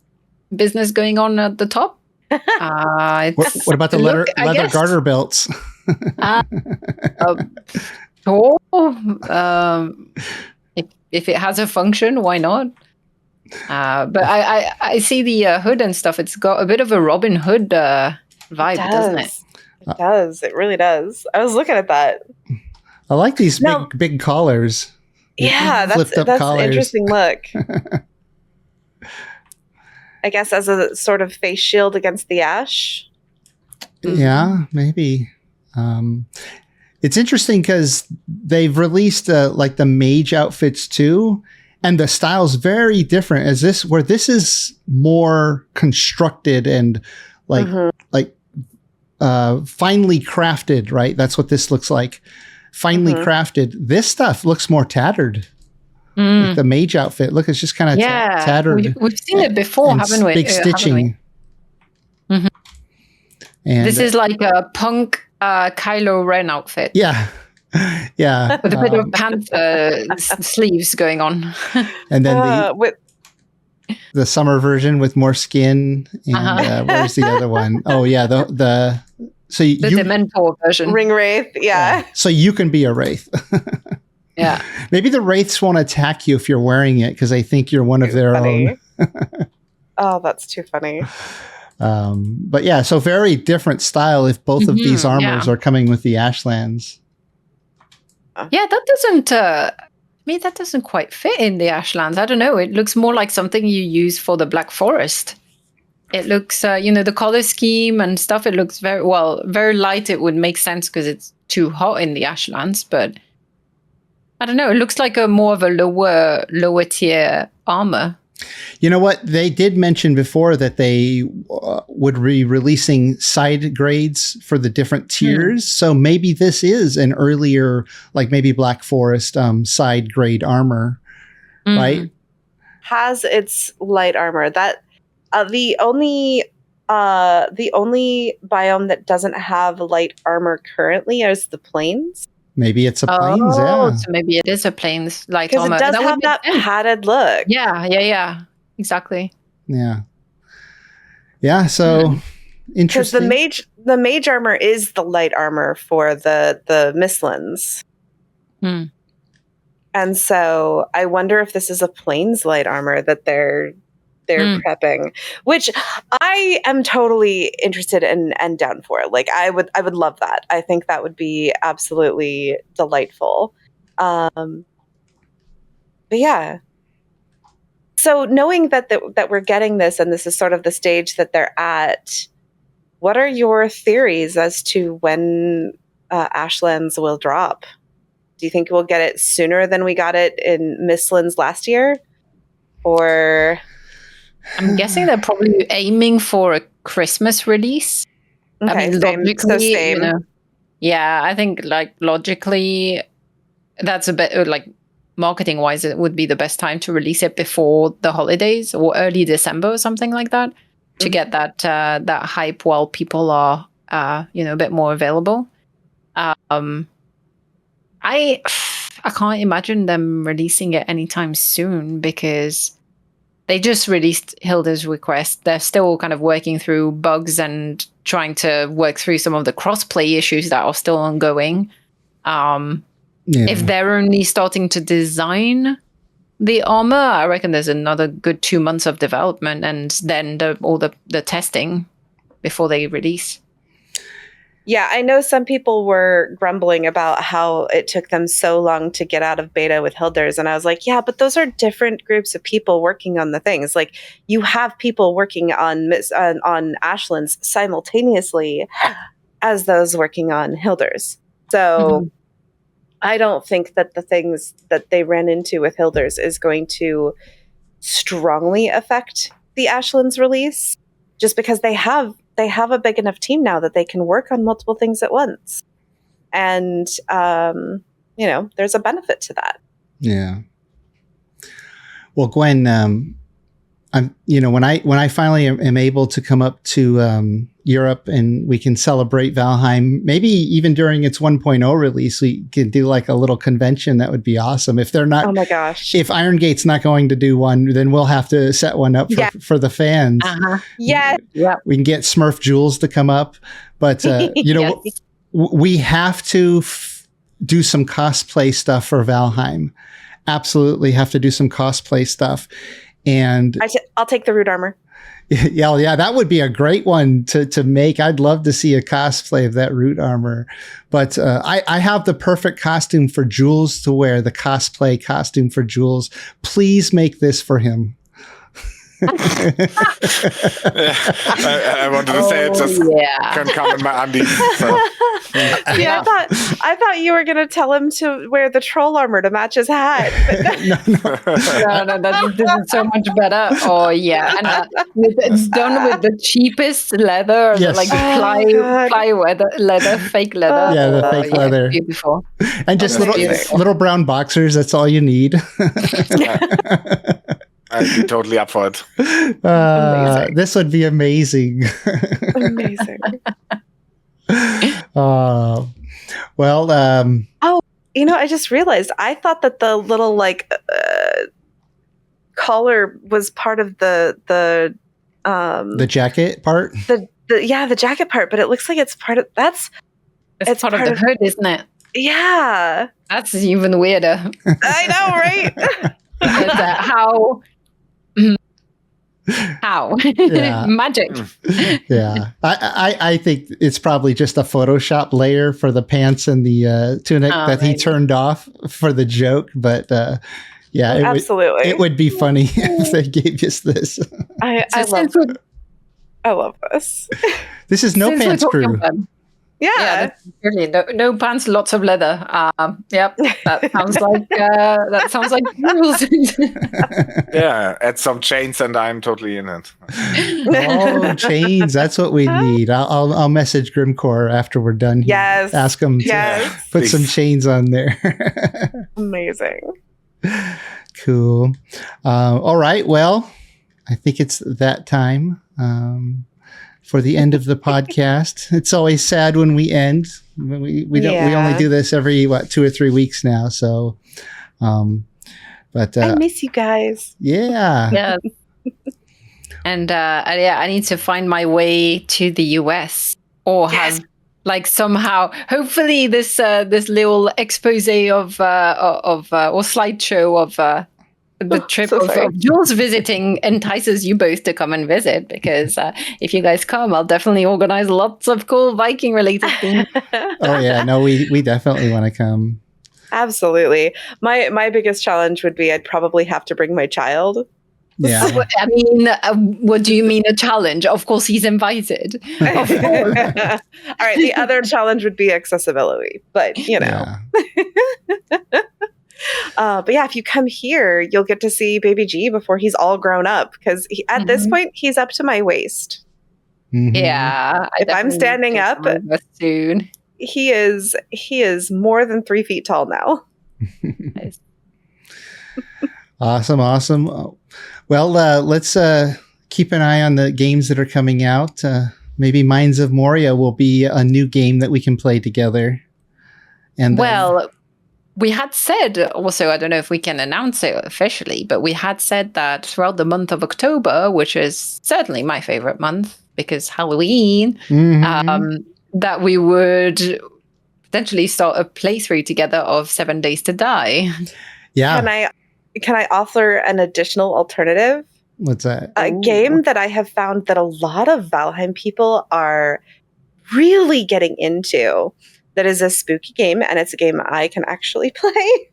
business going on at the top. What about the leather garter belts? If it has a function, why not? But I see the hood and stuff. It's got a bit of a Robin Hood vibe, doesn't it? It does. It really does. I was looking at that. I like these big collars. Yeah, that's an interesting look. I guess as a sort of face shield against the ash. Yeah, maybe. It's interesting because they've released like the mage outfits too, and the style's very different. This is more constructed and like finely crafted, right? That's what this looks like. Finely crafted. This stuff looks more tattered. Like the mage outfit. Look, it's just kind of tattered. We've seen it before, haven't we? Big stitching. Mm-hmm. And this is like a punk Kylo Ren outfit. Yeah. Yeah. With a bit of panther sleeves going on. And then the summer version with more skin. And where's the other one? Oh, yeah. The Dementor version. Ring Wraith. Yeah. So you can be a Wraith. Yeah. Maybe the Wraiths won't attack you if you're wearing it because they think you're one of their own. Oh, that's too funny. But yeah, so very different style if both of these armors are coming with the Ashlands. Yeah, that doesn't. That doesn't quite fit in the Ashlands. I don't know. It looks more like something you use for the Black Forest. It looks, the color scheme and stuff. It looks very light. It would make sense because it's too hot in the Ashlands. But I don't know. It looks like a more of a lower tier armor. You know what? They did mention before that they would be releasing side grades for the different tiers. So maybe this is an earlier, like maybe Black Forest side grade armor, right? Has its light armor. That the only biome that doesn't have light armor currently is the plains. Maybe it's a plains, yeah. So maybe it is a plains light armor. Because it does have that padded look. Yeah. Exactly. Yeah. Yeah, so interesting. Because the mage armor is the light armor for the Mistlands. And so I wonder if this is a plains light armor that they're prepping, which I am totally interested in and down for. Like I would love that. I think that would be absolutely delightful. But yeah. So knowing that we're getting this and this is sort of the stage that they're at, what are your theories as to when Ashlands will drop? Do you think we'll get it sooner than we got it in Mistlands last year? Or I'm guessing they're probably aiming for a Christmas release. Okay, logically, same. Yeah, I think like logically, that's a bit like marketing wise, it would be the best time to release it before the holidays or early December or something like that to get that hype while people are a bit more available. I can't imagine them releasing it anytime soon because they just released Hilda's Request. They're still kind of working through bugs and trying to work through some of the crossplay issues that are still ongoing. If they're only starting to design the armor, I reckon there's another good 2 months of development and then all the testing before they release. Yeah, I know some people were grumbling about how it took them so long to get out of beta with Hilders. And I was like, yeah, but those are different groups of people working on the things. Like you have people working on Ashlands simultaneously as those working on Hilders. So I don't think that the things that they ran into with Hilders is going to strongly affect the Ashlands release, just because they have a big enough team now that they can work on multiple things at once. And, there's a benefit to that. Yeah. Well, Gwen, when I finally am able to come up to Europe and we can celebrate Valheim, maybe even during its 1.0 release, we can do like a little convention. That would be awesome. If they're not, oh my gosh, if Iron Gate's not going to do one, then we'll have to set one up for the fans. Yeah. We can get Smurf Jules to come up, but we have to do some cosplay stuff for Valheim. Absolutely have to do some cosplay stuff. And I'll take the root armor. Yeah, that would be a great one to make. I'd love to see a cosplay of that root armor. But I have the perfect costume for Jules to wear, the cosplay costume for Jules. Please make this for him. I wanted to say it just couldn't come in my undies. So. Yeah, I thought you were gonna tell him to wear the troll armor to match his hat. No, this is so much better. Oh yeah, and it's done with the cheapest leather, like fly leather, fake leather. Yeah, the fake leather. Beautiful. And just little brown boxers. That's all you need. I'd be totally up for it. This would be amazing. Amazing. Well, I just realized I thought that the little collar was part of the jacket part. The jacket part, but it looks like it's part of it's part of the hood, isn't it? Yeah, that's even weirder. I know, right? How How? Yeah. Magic. Yeah, I think it's probably just a Photoshop layer for the pants and the tunic that he Maybe. turned off for the joke. But yeah, Absolutely. it would be funny if they gave us this. I love this. This is No Since we're Pants talking Crew. about- Yeah. that's really no pants, lots of leather. Yep, that sounds like rules. Yeah, add some chains and I'm totally in it. Oh, chains! That's what we need. I'll message Grimcore after we're done here. Yes. Ask him to Yes. put some chains on there. Amazing. Cool. All right. Well, I think it's that time for the end of the podcast. It's always sad when we end. We only do this every 2 or 3 weeks now. So, but I miss you guys. yeah. Yeah. And I need to find my way to the US or have somehow, hopefully this little expose of or slideshow of the trip of Jules visiting entices you both to come and visit, because if you guys come, I'll definitely organize lots of cool Viking related things. Oh yeah, no, we definitely want to come. Absolutely. My biggest challenge would be I'd probably have to bring my child. Yeah. I mean, what do you mean a challenge? Of course, he's invited. Of course. All right. The other challenge would be accessibility, but Yeah. But yeah, if you come here, you'll get to see Baby G before he's all grown up, because at this point, he's up to my waist. Mhm. Yeah. If I'm standing up, soon. he is more than 3 feet tall now. Nice. Awesome. Well, let's keep an eye on the games that are coming out. Maybe Mines of Moria will be a new game that we can play together. And we had said also, I don't know if we can announce it officially, but we had said that throughout the month of October, which is certainly my favorite month because Halloween, that we would potentially start a playthrough together of 7 Days to Die. Yeah. Can I offer an additional alternative? What's that? A game that I have found that a lot of Valheim people are really getting into, that is a spooky game, and it's a game I can actually play,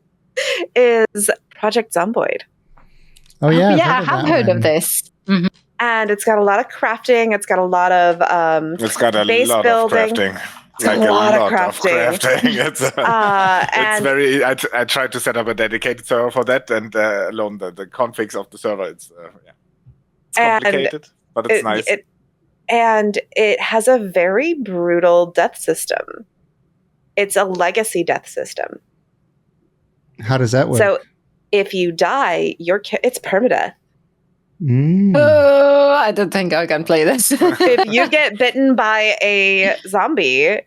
is Project Zomboid. Oh yeah, I have heard of this. Mm-hmm. And it's got a lot of crafting. It's got a lot of it's got a base lot building. of crafting. It's a lot of crafting. It's very. I tried to set up a dedicated server for that, and alone the configs of the server. It's complicated, but it's nice. And it has a very brutal death system. It's a legacy death system. How does that work? So if you die, it's permadeath. Oh, I don't think I can play this. If you get bitten by a zombie,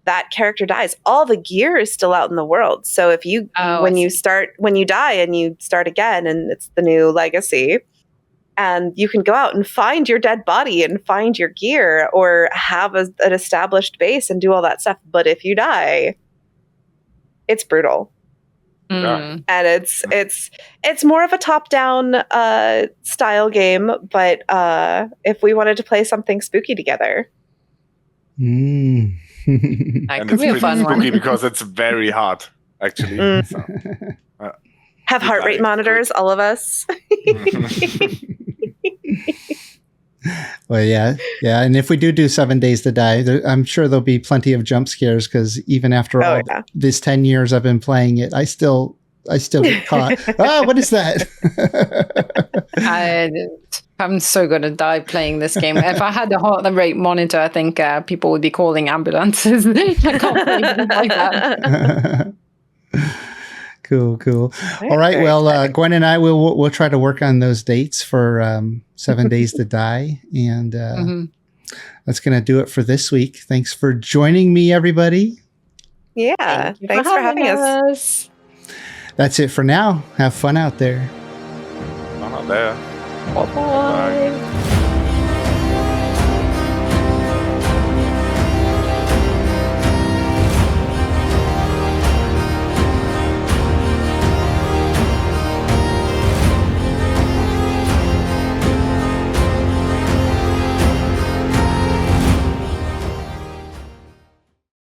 that character dies. All the gear is still out in the world. So if you when you die and you start again, and it's the new legacy, and you can go out and find your dead body and find your gear, or have an established base and do all that stuff. But if you die, it's brutal. And it's more of a top-down style game, but if we wanted to play something spooky together, and it's pretty spooky because it's very hard, actually. So, have heart rate monitors, all of us. Well, yeah, and if we do 7 Days to Die, I'm sure there'll be plenty of jump scares, because even after all this 10 years I've been playing it, I still get caught. What is that? I'm so gonna die playing this game. If I had the heart rate monitor, I think people would be calling ambulances. I can't play games like that. Cool. All right. Well, Gwen and I we'll try to work on those dates for 7 Days to Die, and that's going to do it for this week. Thanks for joining me, everybody. Yeah, thanks for having us. That's it for now. Have fun out there. Fun out there. Bye.